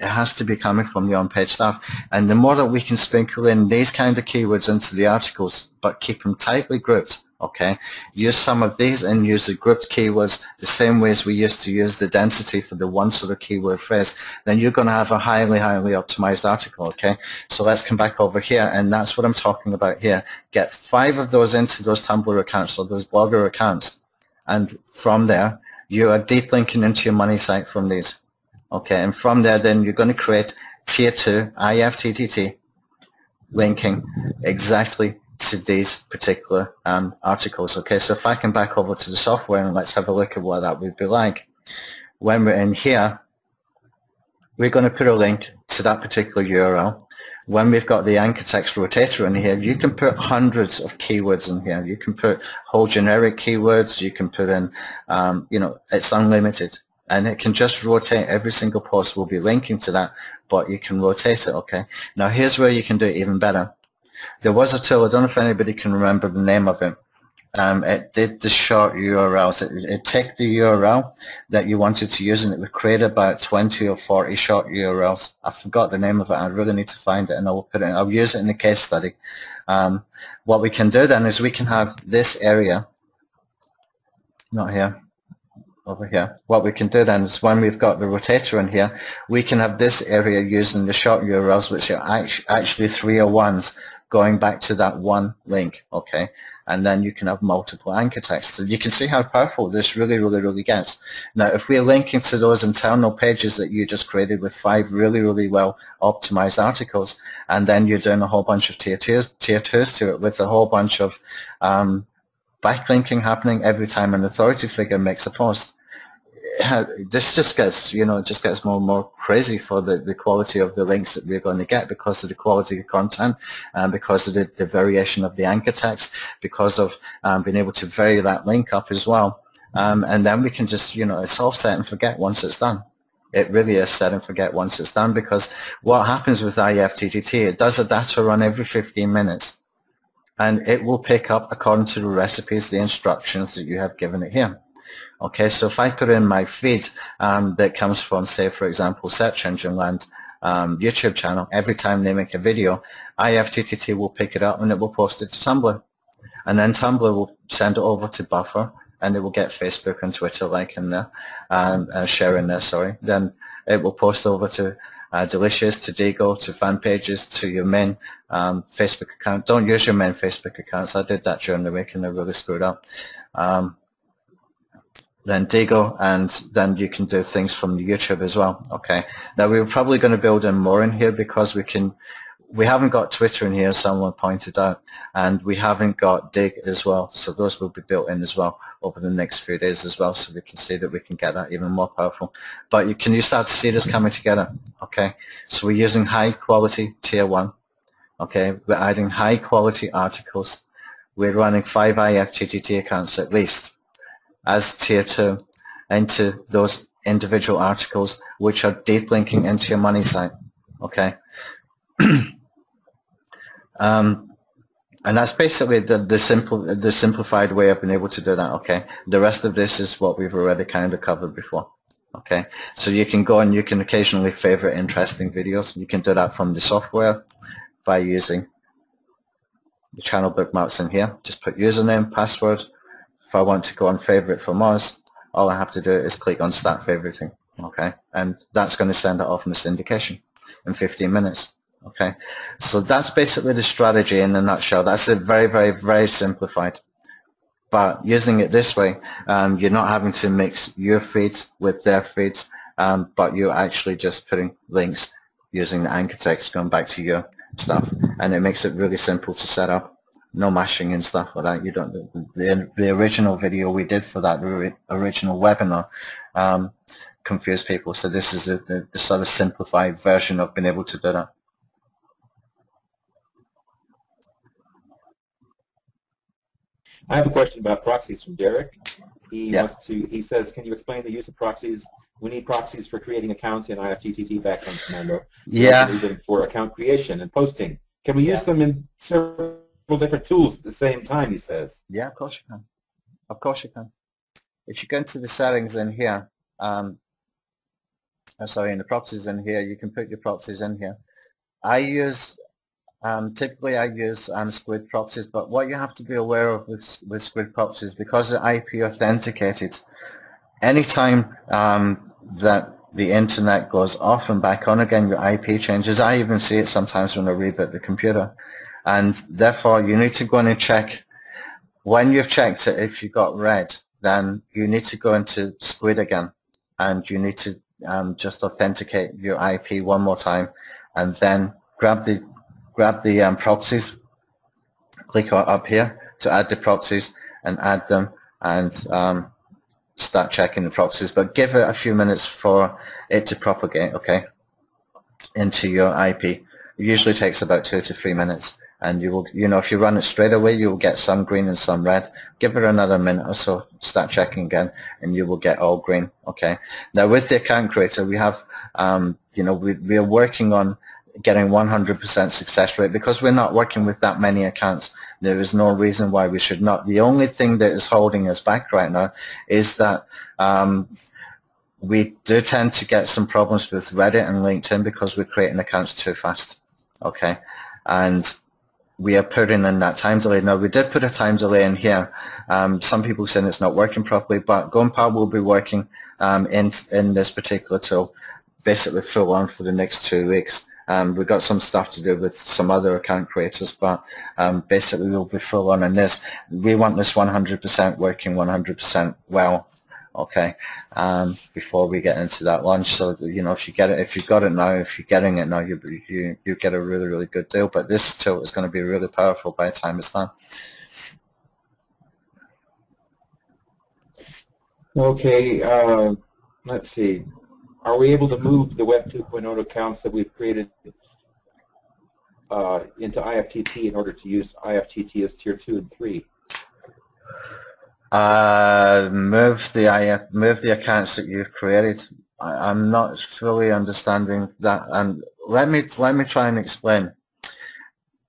It has to be coming from the on-page stuff. And the more that we can sprinkle in these kind of keywords into the articles, but keep them tightly grouped, okay, use some of these and use the grouped keywords the same way as we used to use the density for the one sort of keyword phrase, then you're going to have a highly optimized article, okay? So let's come back over here, and that's what I'm talking about here. Get 5 of those into those Tumblr accounts or those blogger accounts, and from there you are deep linking into your money site from these. Okay, and from there then you're going to create tier 2 IFTTT linking exactly to these particular articles. Okay, so if I come back over to the software and let's have a look at what that would be like. When we're in here, we're going to put a link to that particular URL. When we've got the anchor text rotator in here, you can put hundreds of keywords in here. You can put whole generic keywords, you can put in, you know, it's unlimited. And it can just rotate. Every single post will be linking to that, but you can rotate it, okay? Now here's where you can do it even better. There was a tool, I don't know if anybody can remember the name of it. It did the short URLs. It'd take the URL that you wanted to use and it would create about 20 or 40 short URLs. I forgot the name of it. I really need to find it and I will put it in. I'll use it in the case study. What we can do then is we can have this area, not here, over here. What we can do then is when we've got the rotator in here, we can have this area using the short URLs, which are actually 301s going back to that one link, okay? And then you can have multiple anchor texts. So you can see how powerful this really gets. Now, if we're linking to those internal pages that you just created with 5 really well optimized articles, and then you're doing a whole bunch of tier twos to it with a whole bunch of backlinking happening every time an authority figure makes a post, this just gets, you know, it just gets more and more crazy for the quality of the links that we're going to get because of the quality of content and because of the variation of the anchor text, because of being able to vary that link up as well. And then we can just, you know, it's all set and forget once it's done. It really is set and forget once it's done, because what happens with IFTTT, it does a data run every 15 minutes. And it will pick up according to the recipes, the instructions that you have given it here. Okay, so if I put in my feed that comes from, say, for example, Search Engine Land YouTube channel, every time they make a video, IFTTT will pick it up and it will post it to Tumblr. And then Tumblr will send it over to Buffer and it will get Facebook and Twitter like in there, share in there, sorry. Then it will post over to Delicious, to Digo, to fan pages, to your main Facebook account. Don't use your main Facebook accounts. I did that during the week and I really screwed up. Then Digo, and then you can do things from YouTube as well. Okay. Now we're probably going to build in more in here because we haven't got Twitter in here, someone pointed out, and we haven't got Dig as well. So those will be built in as well over the next few days as well, so we can see that we can get that even more powerful. But you start to see this coming together. Okay. So we're using high quality tier 1. Okay. We're adding high quality articles. We're running 5 IFTTT accounts at least as tier 2 into those individual articles which are deep linking into your money site. Okay. And that's basically the simplified way of being able to do that. Okay. The rest of this is what we've already kind of covered before. Okay. So you can go and you can occasionally favorite interesting videos. You can do that from the software by using the channel bookmarks in here. Just put username, password. If I want to go on favorite from us, all I have to do is click on start favoriting, okay? And that's going to send it off in the syndication in 15 minutes, okay? So that's basically the strategy in a nutshell. That's a very simplified. But using it this way, you're not having to mix your feeds with their feeds, but you're actually just putting links using the anchor text going back to your stuff. And it makes it really simple to set up. No mashing and stuff like that. You don't. The original video we did for that, the original webinar, confused people. So this is the sort of simplified version of being able to do that. I have a question about proxies from Derek. He says, can you explain the use of proxies We need proxies for creating accounts in IFTTT Backlink Commando. Yeah. We need them for account creation and posting. Can we use them in several different tools at the same time, he says? Yeah, of course you can. Of course you can. If you go into the settings in here, sorry, in the proxies in here, you can put your proxies in here. I use, typically I use squid proxies, but what you have to be aware of with squid proxies, because they're IP authenticated, anytime that the internet goes off and back on again, your IP changes. I even see it sometimes when I reboot the computer. And therefore, you need to go in and check. When you've checked it, if you got red, then you need to go into squid again. And you need to just authenticate your IP one more time. And then grab the proxies. Click up here to add the proxies and add them. And start checking the proxies, but give it a few minutes for it to propagate, okay, into your IP. It usually takes about 2 to 3 minutes, and you will, if you run it straight away, you will get some green and some red. Give it another minute or so, start checking again, and you will get all green, okay. Now with the account creator, we have, we are working on getting 100% success rate because we're not working with that many accounts. There is no reason why we should not. The only thing that is holding us back right now is that we do tend to get some problems with Reddit and LinkedIn because we're creating accounts too fast, okay? And we are putting in that time delay. Now, we did put a time delay in here. Some people saying it's not working properly, but Gunpowder will be working in this particular tool basically full on for the next 2 weeks. We've got some stuff to do with some other account creators, but basically we'll be full on this. We want this 100% working 100% well, okay, before we get into that launch. So, if you get it, if you've got it now, if you're getting it now, you get a really, really good deal. But this tool is going to be really powerful by the time it's done. Okay, let's see. Are we able to move the Web 2.0 accounts that we've created into IFTT in order to use IFTT as Tier 2 and 3? Move the accounts that you've created. I'm not fully understanding that, and let me try and explain.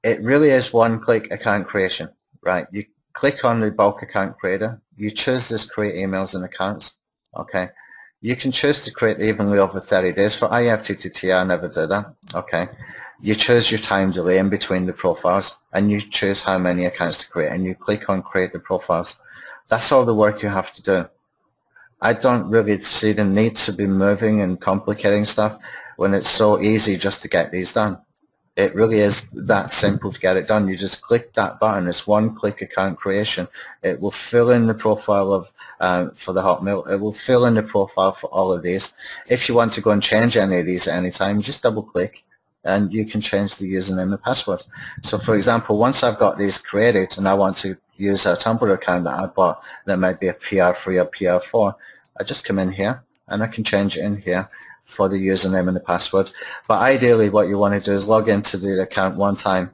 It really is one-click account creation, right? You click on the bulk account creator. You choose this create emails and accounts, okay? You can choose to create evenly over 30 days. For IFTTT, I never do that. Okay. You choose your time delay in between the profiles, and you choose how many accounts to create, and you click on create the profiles. That's all the work you have to do. I don't really see the need to be moving and complicating stuff when it's so easy just to get these done. It really is that simple to get it done. You just click that button. It's one-click account creation. It will fill in the profile of for the Hotmail. It will fill in the profile for all of these. If you want to go and change any of these at any time, just double-click, and you can change the username and password. So, for example, once I've got these created and I want to use a Tumblr account that I bought that might be a PR3 or PR4, I just come in here and I can change it in here for the username and the password. But ideally what you want to do is log into the account one time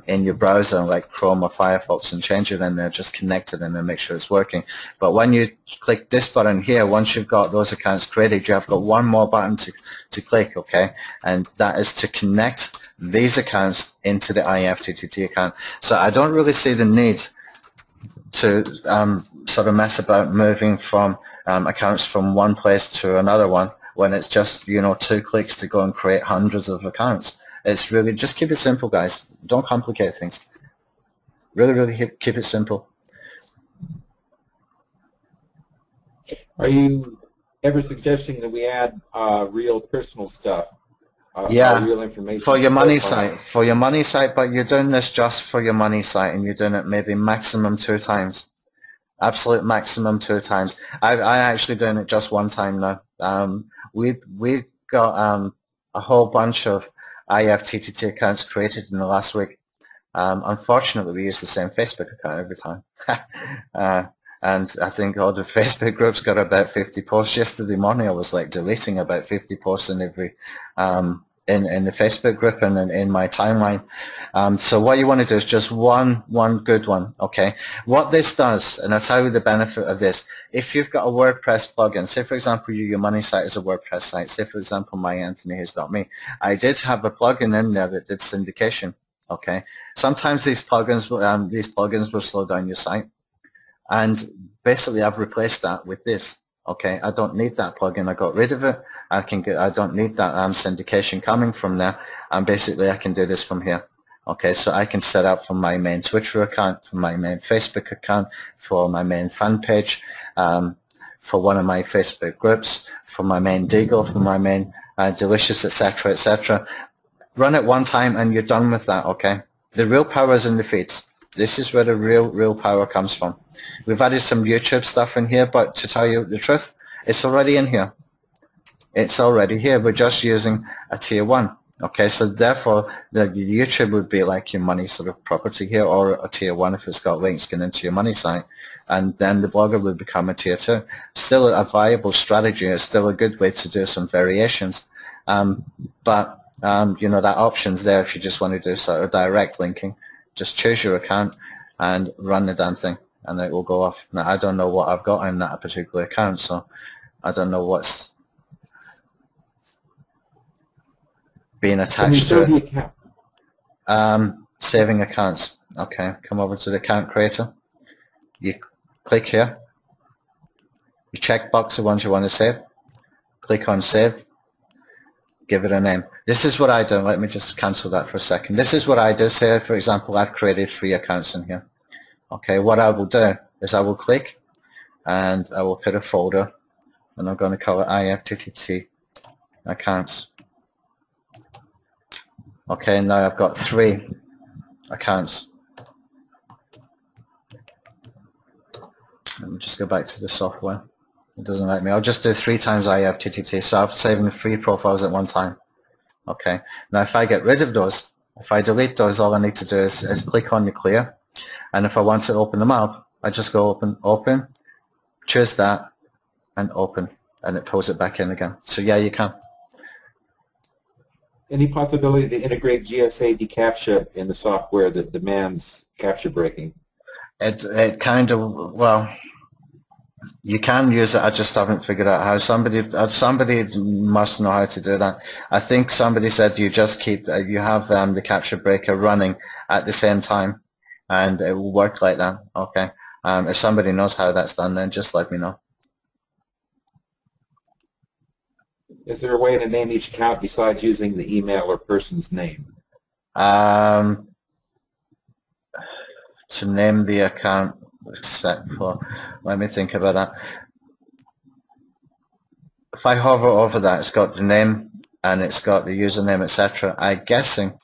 in your browser like Chrome or Firefox and change it in there, just connect it in and make sure it's working. But when you click this button here, once you've got those accounts created, you have got one more button to click, okay? And that is to connect these accounts into the IFTTT account. So I don't really see the need to sort of mess about moving from accounts from one place to another one when it's just, 2 clicks to go and create hundreds of accounts. It's really, just keep it simple, guys. Don't complicate things. Really, really keep it simple. Are you ever suggesting that we add real personal stuff? Yeah, real information for your money site, but you're doing this just for your money site, and you're doing it maybe maximum 2 times. Absolute maximum 2 times. I actually doing it just 1 time now. We got a whole bunch of IFTTT accounts created in the last week. Unfortunately, we use the same Facebook account every time. And I think all the Facebook groups got about 50 posts. Yesterday morning I was like deleting about 50 posts in in the Facebook group and in my timeline. So what you want to do is just one good one, okay? What this does, and I'll tell you the benefit of this, if you've got a WordPress plugin, say for example your money site is a WordPress site, say for example MyAnthonyHayes.me, I did have a plugin in there that did syndication, okay? Sometimes these plugins will slow down your site, and basically I've replaced that with this. Okay, I don't need that plugin. I got rid of it. I don't need that syndication coming from there, and basically I can do this from here. Okay, so I can set up from my main Twitter account, from my main Facebook account, for my main fan page, for one of my Facebook groups, for my main Deagle, for my main Delicious, etc., etc. Run it one time and you're done with that. Okay, the real power is in the feeds. This is where the real power comes from. We've added some YouTube stuff in here, but to tell you the truth, it's already in here. It's already here. We're just using a tier 1. Okay, so therefore the YouTube would be like your money sort of property here, or a tier 1 if it's got links going into your money site, and then the blogger would become a tier 2. Still a viable strategy. It's still a good way to do some variations, but you know, that option's there if you just want to do sort of direct linking. Just choose your account and run the damn thing, and it will go off. Now I don't know what I've got in that particular account, so I don't know what's being attached to it. The account? Saving accounts. Okay, come over to the account creator. You click here. You check box the ones you want to save. Click on save. Give it a name. This is what I do. Let me just cancel that for a second. This is what I do. Say, for example, I've created 3 accounts in here. Okay, what I will do is I will click and I will put a folder, and I'm going to call it IFTTT accounts. Okay, now I've got 3 accounts. Let me just go back to the software. It doesn't let me. I'll just do 3 times IFTTT, so I've saved 3 profiles at one time. Okay, now if I get rid of those, if I delete those, all I need to do is click on the clear, and if I want to open them up, I just go open, choose that, and open, and it pulls it back in again. So yeah, you can. Any possibility to integrate GSA deCAPTCHA in the software that demands capture breaking? It kind of, well, you can use it. I just haven't figured out how. Somebody must know how to do that. I think somebody said you just keep, you have the capture breaker running at the same time, and it will work like that. Okay. If somebody knows how that's done, then just let me know. Is there a way to name each account besides using the email or person's name? To name the account, except for, let me think about that. If I hover over that, it's got the name and it's got the username, etc. I'm guessing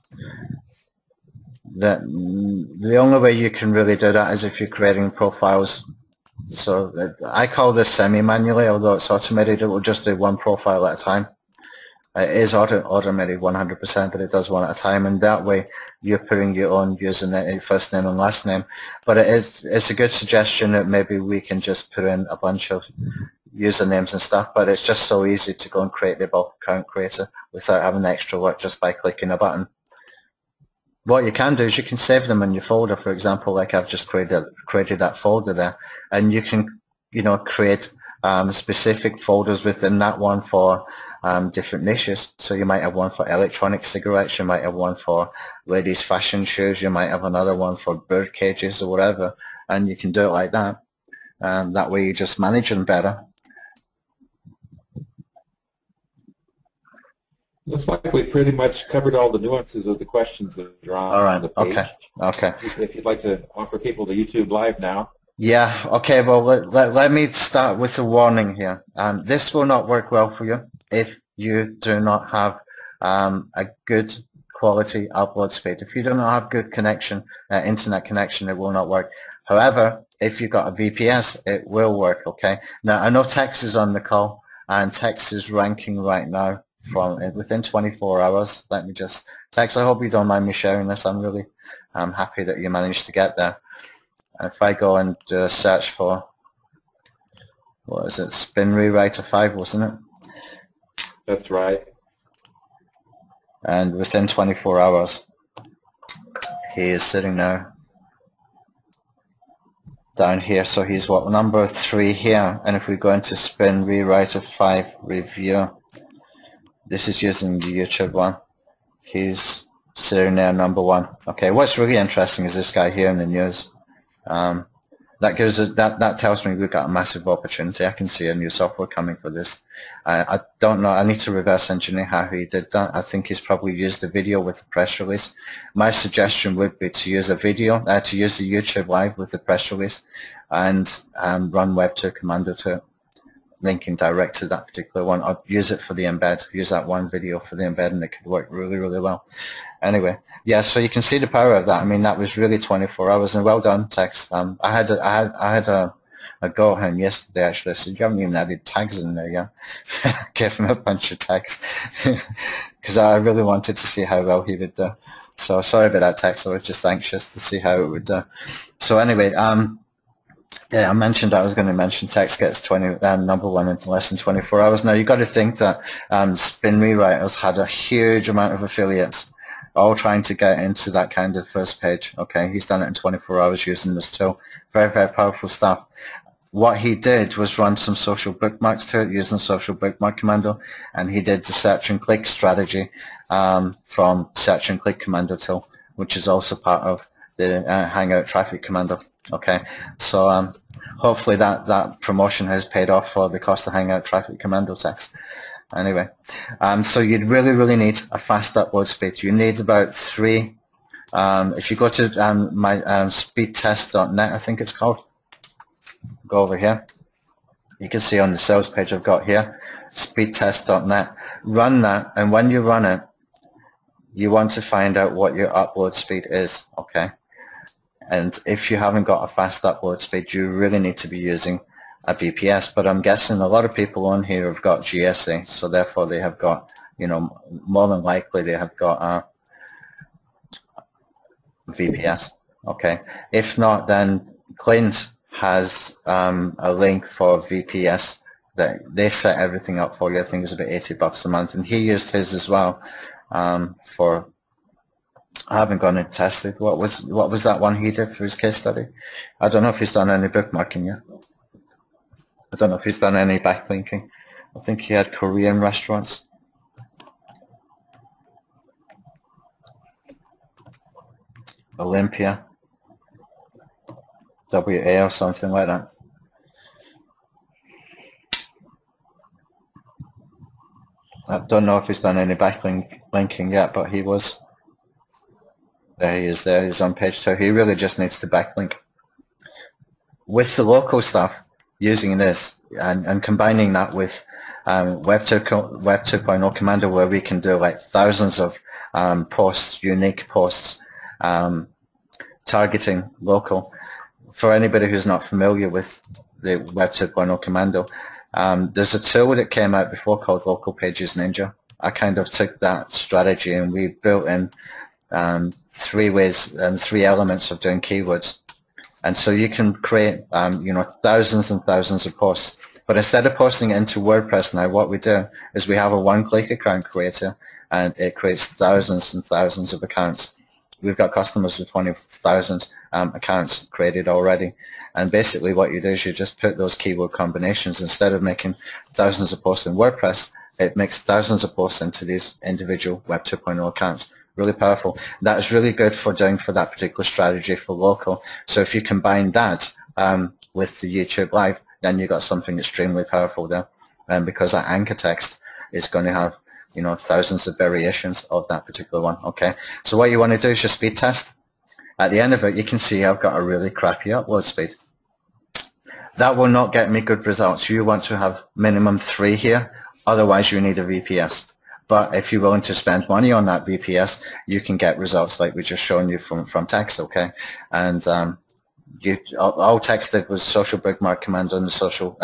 that the only way you can really do that is if you're creating profiles. So I call this semi-manually, although it's automated. It will just do 1 profile at a time. It is automated 100%, but it does 1 at a time, and that way you're putting your own username, first name and last name. But it's a good suggestion that maybe we can just put in a bunch of usernames and stuff, but it's just so easy to go and create the bulk account creator without having extra work just by clicking a button. What you can do is you can save them in your folder, for example, like I've just created that folder there, and you can, you know, create specific folders within that one for different niches. So you might have one for electronic cigarettes, you might have one for ladies' fashion shoes, you might have another one for bird cages or whatever, and you can do it like that. That way you just manage them better. Looks like we pretty much covered all the nuances of the questions that are on the page. Okay. If you'd like to offer people the YouTube Live now. Yeah, okay, well, let me start with a warning here. This will not work well for you if you do not have a good quality upload speed. If you do not have good connection, internet connection, it will not work. However, if you've got a VPS, it will work, okay? Now, I know Tex is on the call, and Tex is ranking right now from within 24 hours. Let me just, Tex, I hope you don't mind me sharing this. I'm really happy that you managed to get there. If I go and do a search for, what is it, Spin Rewriter 5, wasn't it? That's right. and within 24 hours he is sitting now down here. So he's what, number 3 here, and if we go into spin rewrite of 5 review, this is using the YouTube one, he's sitting there number 1. Okay, what's really interesting is this guy here in the news. That tells me we've got a massive opportunity. I can see a new software coming for this. I don't know, I need to reverse engineer how he did that. I think he's probably used a video with a press release. My suggestion would be to use a video, to use the YouTube live with the press release, and run Web2 Commando to it, linking direct to that particular one. I'll use it for the embed, use that one video for the embed, and it could work really, really well. Anyway, yeah, so you can see the power of that. I mean, that was really 24 hours, and well done, Tex. I had a go at him yesterday, actually. I said, you haven't even added tags in there yet. Gave him a bunch of tags because I really wanted to see how well he would do. So sorry about that, Tex. I was just anxious to see how it would do. So anyway, yeah, I mentioned I was going to mention Tex gets number 1 in less than 24 hours. Now you've got to think that Spin Rewriters had a huge amount of affiliates all trying to get into that kind of first page. Okay, he's done it in 24 hours using this tool. Very, very powerful stuff. What he did was run some social bookmarks to it using social bookmark commando, and he did the search and click strategy from search and click commando tool, which is also part of the Hangout traffic commando. Okay, so hopefully that promotion has paid off for the cost of Hangout traffic commando text. Anyway, so you'd really, really need a fast upload speed. You need about 3. If you go to my speedtest.net, I think it's called, go over here. You can see on the sales page I've got here, speedtest.net. Run that, and when you run it, you want to find out what your upload speed is. Okay. And if you haven't got a fast upload speed, you really need to be using a VPS. But I'm guessing a lot of people on here have got GSA, so therefore they have got, you know, more than likely they have got a VPS. Okay. If not, then Clint has a link for VPS that they set everything up for you. I think it's about $80 a month, and he used his as well. For I haven't gone and tested what was that one he did for his case study. I don't know if he's done any bookmarking yet. I don't know if he's done any backlinking. I think he had Korean restaurants. Olympia, WA or something like that. I don't know if he's done any backlinking yet, but he was. There he is there, he's on page 2. He really just needs to backlink. With the local stuff, using this and combining that with Web 2.0 Commando, where we can do like thousands of posts, unique posts, targeting local. For anybody who's not familiar with the Web 2.0 Commando, there's a tool that came out before called Local Pages Ninja. I kind of took that strategy and we built in 3 ways and 3 elements of doing keywords. And so you can create, you know, thousands and thousands of posts. But instead of posting it into WordPress now, what we do is we have a one-click account creator, and it creates thousands and thousands of accounts. We've got customers with 20,000 accounts created already. And basically what you do is you just put those keyword combinations. Instead of making thousands of posts in WordPress, it makes thousands of posts into these individual Web 2.0 accounts. Really powerful. That is really good for doing for that particular strategy for local. So if you combine that with the YouTube Live, then you've got something extremely powerful there. And because that anchor text is going to have, you know, thousands of variations of that particular one. Okay. So what you want to do is your speed test. At the end of it, you can see I've got a really crappy upload speed. That will not get me good results. You want to have minimum 3 here. Otherwise, you need a VPS. But if you're willing to spend money on that VPS, you can get results like we just shown you from text, okay? And all text did was social bookmark commando and the social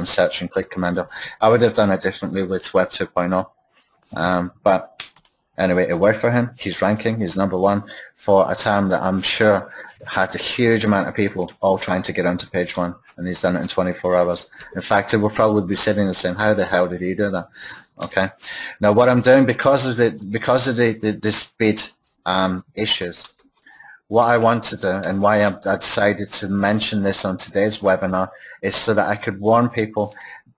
search and click commando. I would have done it differently with Web 2.0. But anyway, it worked for him. He's ranking, he's #1 for a term that I'm sure had a huge amount of people all trying to get onto page 1, and he's done it in 24 hours. In fact, it will probably be sitting there saying, how the hell did he do that? Okay. Now what I'm doing, because of the speed issues, what I want to do and why I decided to mention this on today's webinar is so that I could warn people,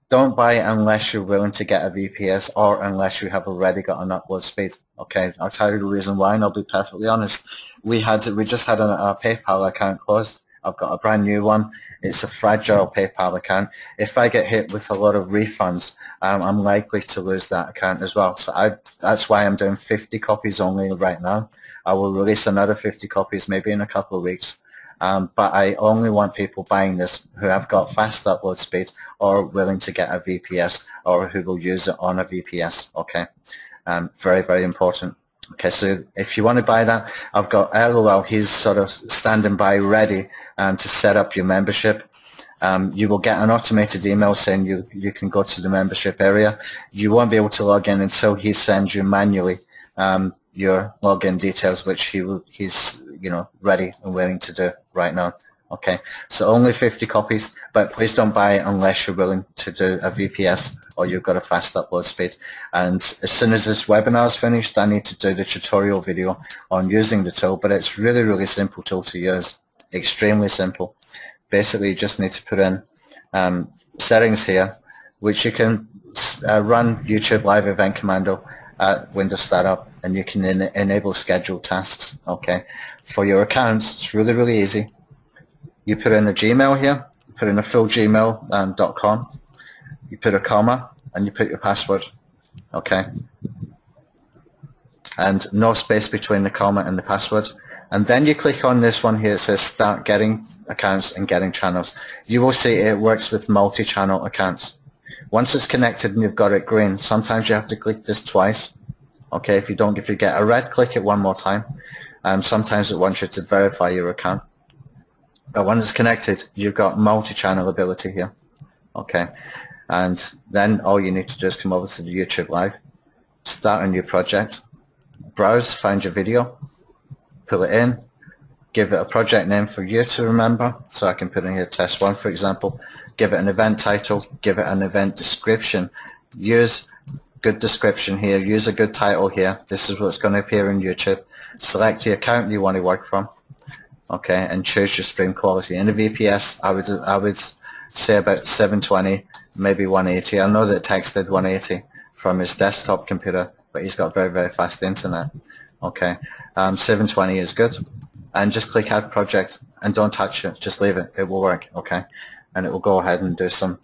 don't buy it unless you're willing to get a VPS or unless you have already got an upload speed. Okay, I'll tell you the reason why, and I'll be perfectly honest. We just had a PayPal account closed. I've got a brand new one. It's a fragile PayPal account. If I get hit with a lot of refunds, I'm likely to lose that account as well. So that's why I'm doing 50 copies only right now. I will release another 50 copies maybe in a couple of weeks. But I only want people buying this who have got fast upload speed or willing to get a VPS or who will use it on a VPS. Okay, very, very important. Okay, so if you want to buy that, I've got LOL. He's sort of standing by ready to set up your membership. You will get an automated email saying you can go to the membership area. You won't be able to log in until he sends you manually your login details, which he's ready and willing to do right now. Okay, so only 50 copies, but please don't buy it unless you're willing to do a VPS or you've got a fast upload speed. And as soon as this webinar is finished, I need to do the tutorial video on using the tool, but it's really, really simple tool to use, extremely simple. Basically, you just need to put in settings here, which you can run YouTube Live Event Commando at Windows Startup, and you can enable scheduled tasks. Okay, for your accounts, it's really, really easy. You put in a Gmail here, you put in a full gmail.com, you put a comma, and you put your password. Okay, and no space between the comma and the password. And then you click on this one here. It says start getting accounts and getting channels. You will see it works with multi-channel accounts. Once it's connected and you've got it green, sometimes you have to click this twice. Okay, if you get a red, click it one more time. Sometimes it wants you to verify your account. But once it's connected, you've got multi-channel ability here. Okay, and then all you need to do is come over to the YouTube Live, start a new project, browse, find your video, pull it in, give it a project name for you to remember. So I can put in here test 1, for example. Give it an event title, give it an event description. Use good description here, use a good title here. This is what's going to appear in YouTube. Select the account you want to work from. Okay, and choose your stream quality. In the VPS, I would say about 720, maybe 180. I know that Tex did 180 from his desktop computer, but he's got very, very fast internet. Okay, 720 is good. And just click Add Project and don't touch it. Just leave it. It will work. Okay, and it will go ahead and do some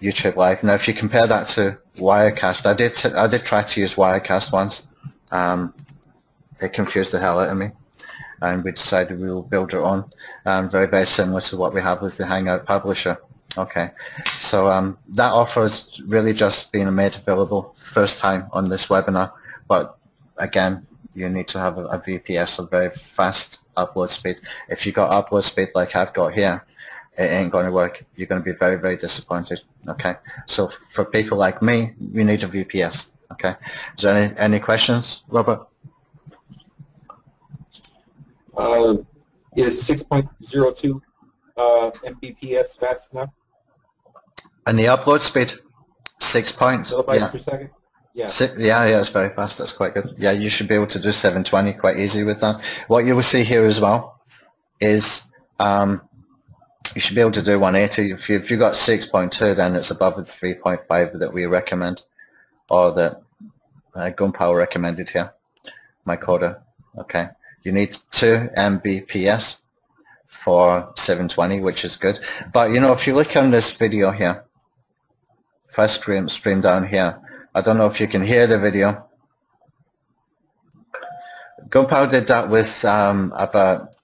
YouTube Live. Now, if you compare that to Wirecast, I did try to use Wirecast once. It confused the hell out of me, and we decided we will build our own, very, very similar to what we have with the Hangout Publisher. Okay, so that offer has really just been made available first time on this webinar, but again, you need to have a VPS, a very fast upload speed. If you got upload speed like I've got here, it ain't going to work. You're going to be very, very disappointed. Okay, so for people like me, you need a VPS. Okay, is there any questions, Robert? Is 6.02 Mbps fast enough? And the upload speed, 6 points. Kilobytes per second? Yeah. Yeah, it's very fast. That's quite good. Yeah, you should be able to do 720 quite easy with that. What you will see here as well is you should be able to do 180. If you got 6.2, then it's above the 3.5 that we recommend, or that Gunpowder recommended here, my coder. Okay, you need 2 Mbps for 720, which is good. But if you look on this video here, if I stream down here, I don't know if you can hear the video. Gunpowder did that with about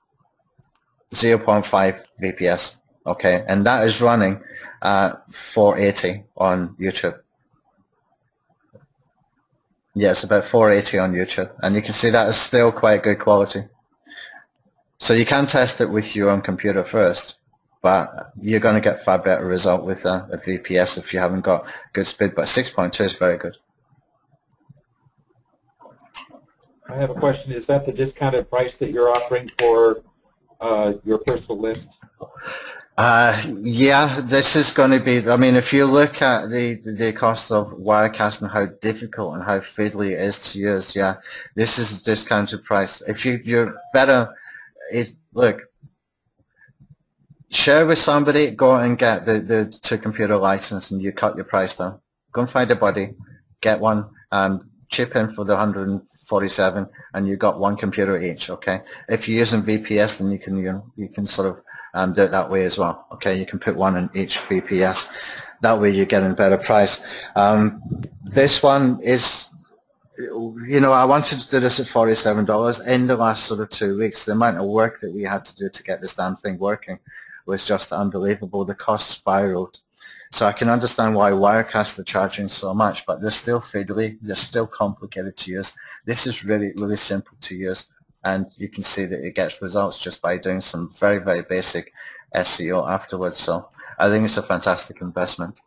0.5 VPS, okay, and that is running 480 on YouTube. Yes, about 480 on YouTube, and you can see that is still quite good quality. So you can test it with your own computer first, but you're going to get far better result with a VPS if you haven't got good speed, but 6.2 is very good. I have a question. Is that the discounted price that you're offering for your personal list? Yeah, this is going to be, I mean, if you look at the cost of Wirecast and how difficult and how fiddly it is to use, yeah, this is a discounted price. If you're better, look, share with somebody, go and get the two-computer license and you cut your price down. Go and find a buddy, get one, chip in for the 147 and you got one computer each, okay? If you're using VPS, then you can sort of do it that way as well, okay? You can put one in each VPS. That way you're getting a better price. This one is, you know, I wanted to do this at $47. In the last sort of 2 weeks, the amount of work that we had to do to get this damn thing working was just unbelievable. The cost spiraled. So I can understand why Wirecast are charging so much, but they're still fiddly, they're still complicated to use. This is really, really simple to use, and you can see that it gets results just by doing some very, very basic SEO afterwards. So I think it's a fantastic investment.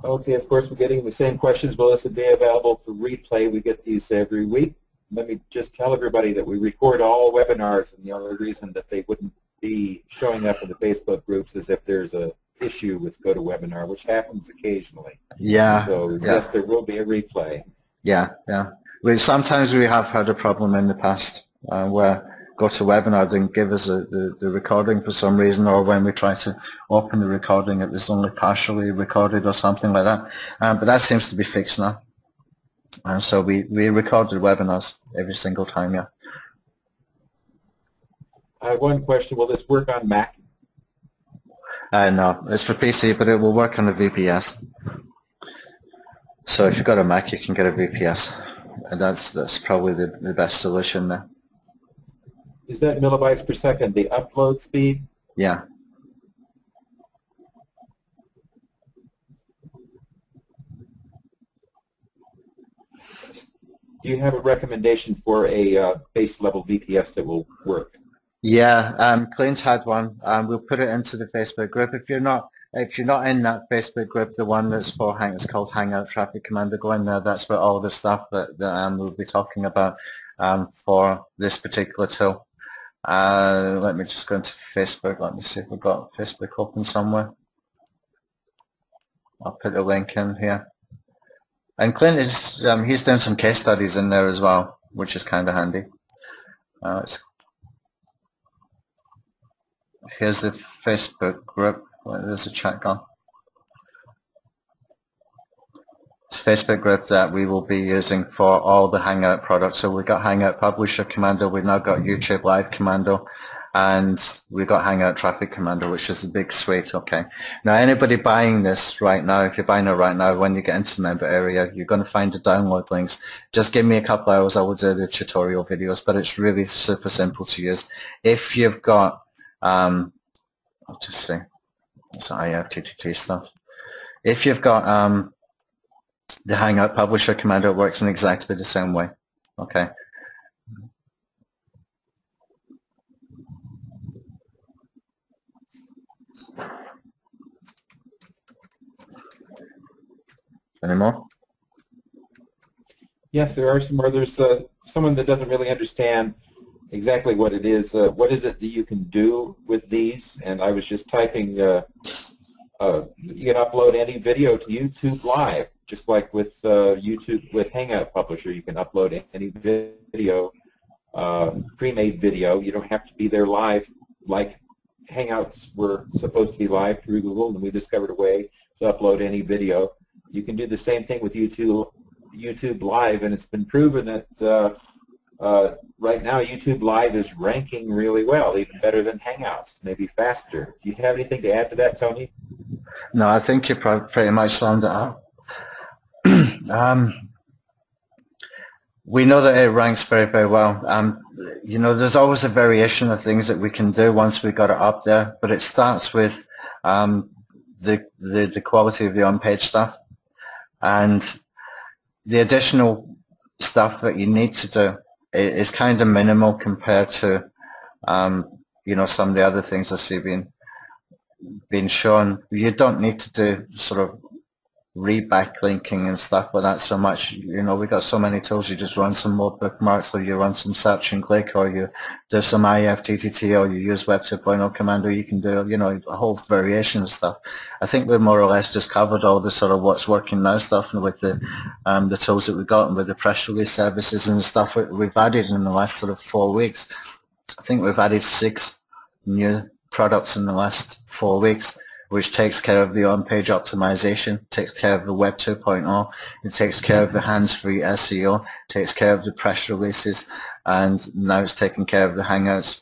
Okay, of course, we're getting the same questions. Will this be available for replay? We get these every week. Let me just tell everybody that we record all webinars, and the only reason that they wouldn't be showing up in the Facebook groups is if there's a issue with GoToWebinar, which happens occasionally. Yeah. So yes, there will be a replay. Yeah, yeah. Sometimes we have had a problem in the past where GoToWebinar didn't give us the recording for some reason, or when we try to open the recording it was only partially recorded or something like that. But that seems to be fixed now. And so we recorded webinars every single time, yeah. I have one question. Will this work on Mac? No, it's for PC, but it will work on a VPS. So if you've got a Mac, you can get a VPS. And that's probably the best solution there. Is that millibytes per second the upload speed? Yeah. Do you have a recommendation for a base level VPS that will work? Yeah, Clint had one. We'll put it into the Facebook group. If you're not in that Facebook group, the one that's for it's called Hangout Traffic Commando, go in there. That's where all the stuff that we'll be talking about for this particular tool. Let me just go into Facebook. Let me see if we've got Facebook open somewhere. I'll put a link in here. And Clint is he's doing some case studies in there as well, which is kind of handy. Here's the Facebook group. There's a chat gone. It's a Facebook group that we will be using for all the Hangout products. So we've got Hangout Publisher Commando, we've now got YouTube Live Commando, and we've got Hangout Traffic Commando, which is a big suite. Okay. Now anybody buying this right now, if you're buying it right now, when you get into the member area, you're going to find the download links. Just give me a couple hours, I will do the tutorial videos, but it's really super simple to use. If you've got I'll just see. It's IFTTT stuff. If you've got the Hangout Publisher Commando, it works in exactly the same way. Okay. Any more? Yes, there are some more. There's someone that doesn't really understand exactly what it is. What is it that you can do with these? And I was just typing, you can upload any video to YouTube Live, just like with YouTube, with Hangout Publisher, you can upload any video, pre-made video. You don't have to be there live, like Hangouts were supposed to be live through Google, and we discovered a way to upload any video. You can do the same thing with YouTube Live, and it's been proven that right now YouTube Live is ranking really well, even better than Hangouts, maybe faster. Do you have anything to add to that, Tony? No, I think you pretty much summed it up. We know that it ranks very, very well. You know, there's always a variation of things that we can do once we got it up there, but it starts with the quality of the on-page stuff and the additional stuff that you need to do is kind of minimal compared to you know, some of the other things I see being shown. You don't need to do sort of re-backlinking and stuff like that so much. You know, we got so many tools. You just run some more bookmarks, or you run some search and click, or you do some IFTTT, or you use Web 2.0 Commando. You can do, you know, a whole variation of stuff. I think we've more or less just covered all the sort of what's working now stuff, and with the tools that we've got, and with the press release services and stuff we've added in the last sort of 4 weeks. I think we've added 6 new products in the last 4 weeks, which takes care of the on-page optimization, takes care of the Web 2.0, it takes care of the hands-free SEO, takes care of the press releases, and now it's taking care of the Hangouts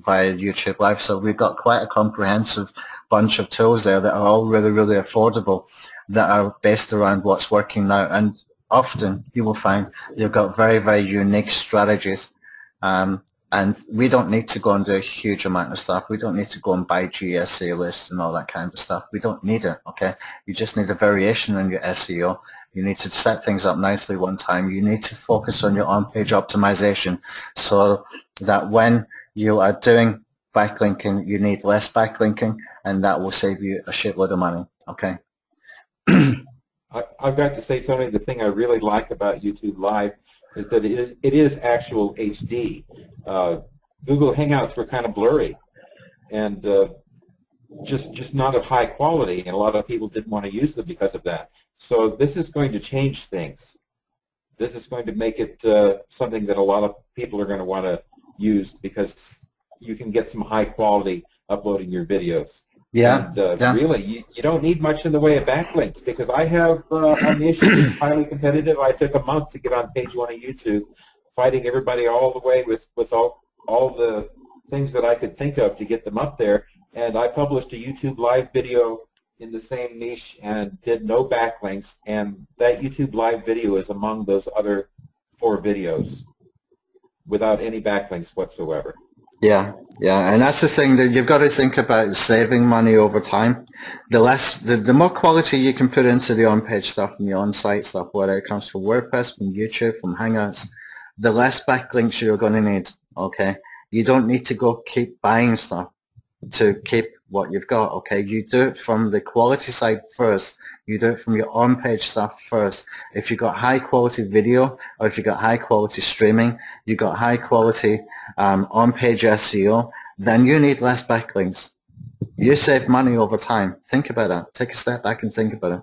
via YouTube Live. So we've got quite a comprehensive bunch of tools there that are all really, really affordable, that are based around what's working now. And often you will find you've got very, very unique strategies. And we don't need to go and do a huge amount of stuff. We don't need to go and buy GSA lists and all that kind of stuff. We don't need it, okay? You just need a variation in your SEO. You need to set things up nicely one time. You need to focus on your on-page optimization so that when you are doing backlinking, you need less backlinking, and that will save you a shitload of money, okay? I've got to say, Tony, the thing I really like about YouTube Live is that it is actual HD. Google Hangouts were kind of blurry and just not of high quality, and a lot of people didn't want to use them because of that. So this is going to change things. This is going to make it something that a lot of people are going to want to use, because you can get some high quality uploading your videos. Yeah. And really, you don't need much in the way of backlinks, because I have a niche that's highly competitive. I took a month to get on page 1 of YouTube, fighting everybody all the way with all the things that I could think of to get them up there. And I published a YouTube Live video in the same niche and did no backlinks. And that YouTube Live video is among those other 4 videos without any backlinks whatsoever. Yeah, yeah, and that's the thing that you've got to think about, saving money over time. The more quality you can put into the on-page stuff and the on-site stuff, whether it comes from WordPress, from YouTube, from Hangouts, the less backlinks you're going to need, okay? You don't need to go keep buying stuff to keep what you've got, okay? You do it from the quality side first. You do it from your on-page stuff first. If you've got high-quality video, or if you've got high-quality streaming, you've got high-quality on-page SEO, then you need less backlinks. You save money over time. Think about that. Take a step back and think about it.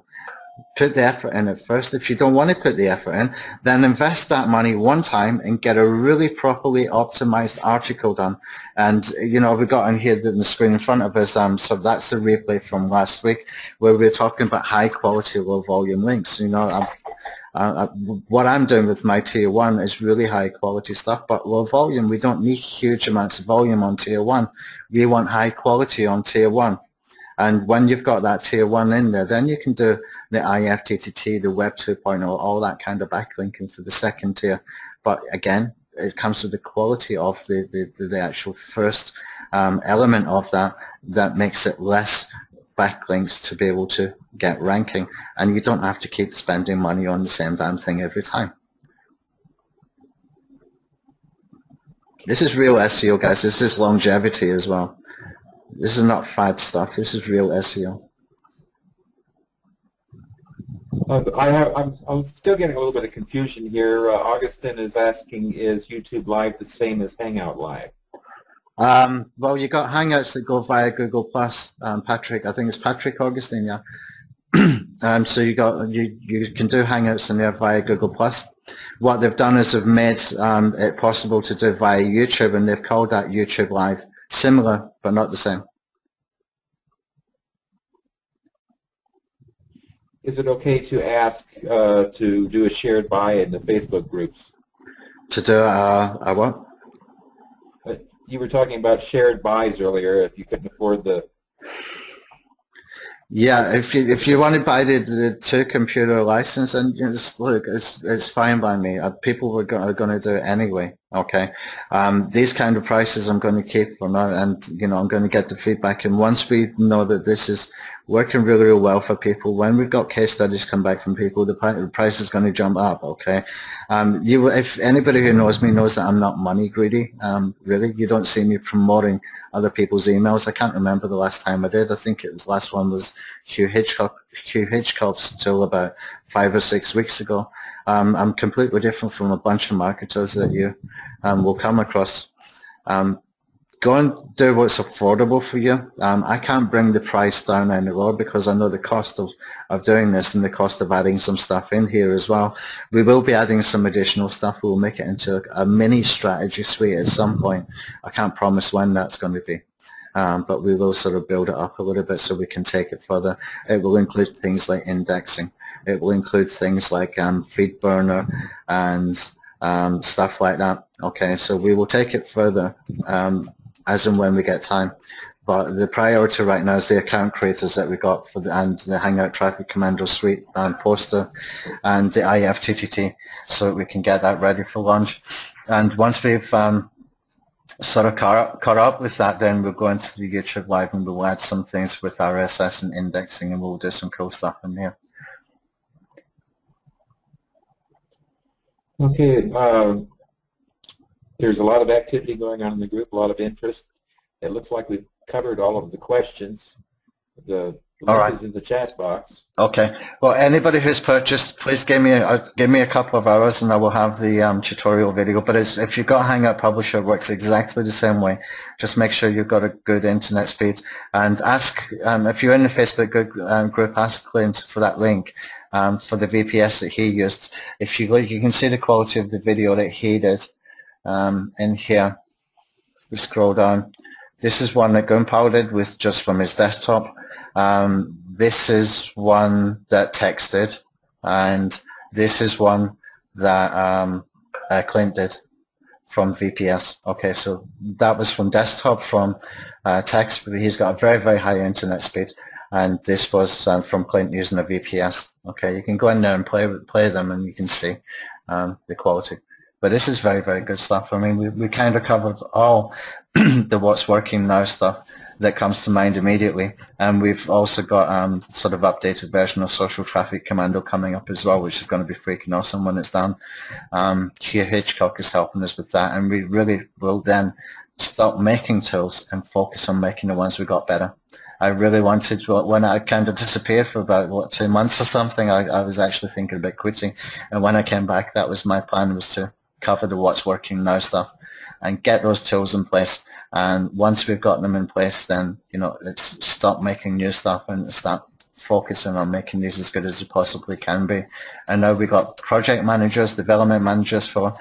Put the effort in at first. If you don't want to put the effort in, then invest that money one time and get a really properly optimized article done. And, you know, we got on here on the screen in front of us, so that's the replay from last week where we were talking about high quality, low volume links. You know, what I'm doing with my tier 1 is really high quality stuff, but low volume. We don't need huge amounts of volume on tier 1. We want high quality on tier 1. And when you've got that tier 1 in there, then you can do the IFTTT, the Web 2.0, all that kind of backlinking for the second tier. But again, it comes with the quality of the actual first element of that makes it less backlinks to be able to get ranking. And you don't have to keep spending money on the same damn thing every time. This is real SEO, guys. This is longevity as well. This is not fad stuff. This is real SEO. I'm still getting a little bit of confusion here. Augustine is asking, is YouTube Live the same as Hangout Live? Well, you got Hangouts that go via Google Plus. Patrick, I think it's Patrick Augustine, yeah. So you can do Hangouts in there via Google Plus. What they've done is they've made it possible to do via YouTube, and they've called that YouTube Live. Similar, but not the same. Is it okay to ask to do a shared buy in the Facebook groups? To do a what? You were talking about shared buys earlier. If you couldn't afford the. Yeah, if you want to buy the 2-computer license, and look, it's fine by me. People are going to do it anyway. Okay, these kind of prices I'm going to keep for now, and I'm going to get the feedback. And once we know that this is working really, really well for people. When we've got case studies come back from people, the price is going to jump up, okay? If anybody who knows me knows that I'm not money greedy, really. You don't see me promoting other people's emails. I can't remember the last time I did. I think it was last one was Hugh Hitchcock's till about 5 or 6 weeks ago. I'm completely different from a bunch of marketers that you will come across. Go and do what's affordable for you. I can't bring the price down anymore because I know the cost of doing this and the cost of adding some stuff in here as well. We will be adding some additional stuff. We'll make it into a mini strategy suite at some point. I can't promise when that's going to be. But we will sort of build it up a little bit so we can take it further. It will include things like indexing. It will include things like feed burner and stuff like that. Okay, so we will take it further as and when we get time. But the priority right now is the account creators that we got for and the Hangout Traffic Commando Suite and poster and the IFTTT, so that we can get that ready for launch. And once we've sort of caught up with that, then we'll go into the YouTube Live and we'll add some things with RSS and indexing, and we'll do some cool stuff in there. Okay, there's a lot of activity going on in the group, a lot of interest. It looks like we've covered all of the questions. The link is in the chat box. Okay. Well, anybody who's purchased, please give me a couple of hours, and I will have the tutorial video. But if you've got Hangout Publisher, it works exactly the same way. Just make sure you've got a good internet speed, and ask if you're in the Facebook group, ask Clint for that link. For the VPS that he used. If you look, you can see the quality of the video that he did in here. We scroll down. This is one that Gunpowder did with just from his desktop. This is one that Text did, and this is one that Clint did from VPS. Okay, so that was from desktop, from Text, but he's got a very, very high internet speed. And this was from Clint using a VPS. Okay, you can go in there and play them, and you can see the quality. But this is very, very good stuff. I mean, we kind of covered all the what's working now stuff that comes to mind immediately. And we've also got sort of updated version of Social Traffic Commando coming up as well, which is going to be freaking awesome when it's done. Hugh Hitchcock is helping us with that, and we really will then stop making tools and focus on making the ones we got better. I really wanted, when I kind of disappeared for about, 2 months or something, I was actually thinking about quitting. And when I came back, that was my plan, was to cover the what's working now stuff and get those tools in place. And once we've got them in place, then, you know, let's stop making new stuff and start focusing on making these as good as they possibly can be. And now we got project managers, development managers for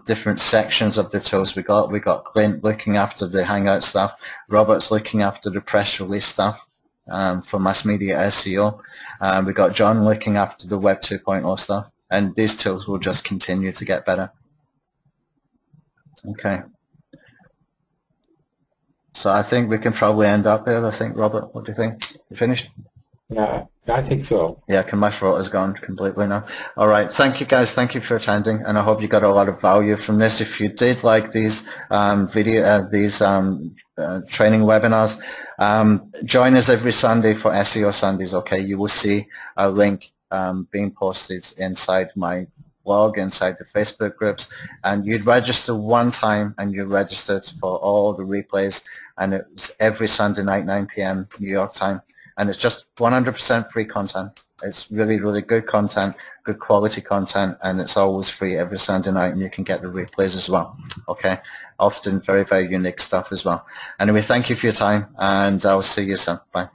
different sections of the tools we got. We got Clint looking after the Hangout stuff, Robert's looking after the press release stuff for mass media SEO. We got John looking after the Web 2.0 stuff, and these tools will just continue to get better. Okay. So I think we can probably end up there. I think, Robert, what do you think? You finished? Yeah, I think so. Yeah, my throat is gone completely now. All right, thank you guys. Thank you for attending, and I hope you got a lot of value from this. If you did like these training webinars, join us every Sunday for SEO Sundays. Okay, you will see a link being posted inside my blog, inside the Facebook groups, and you'd register one time and you're registered for all the replays, and it's every Sunday night, 9 p.m. New York time. And it's just 100% free content. It's really, really good content, good quality content, and it's always free every Sunday night, and you can get the replays as well. Okay, often very, very unique stuff as well. Anyway, thank you for your time, and I'll see you soon. Bye.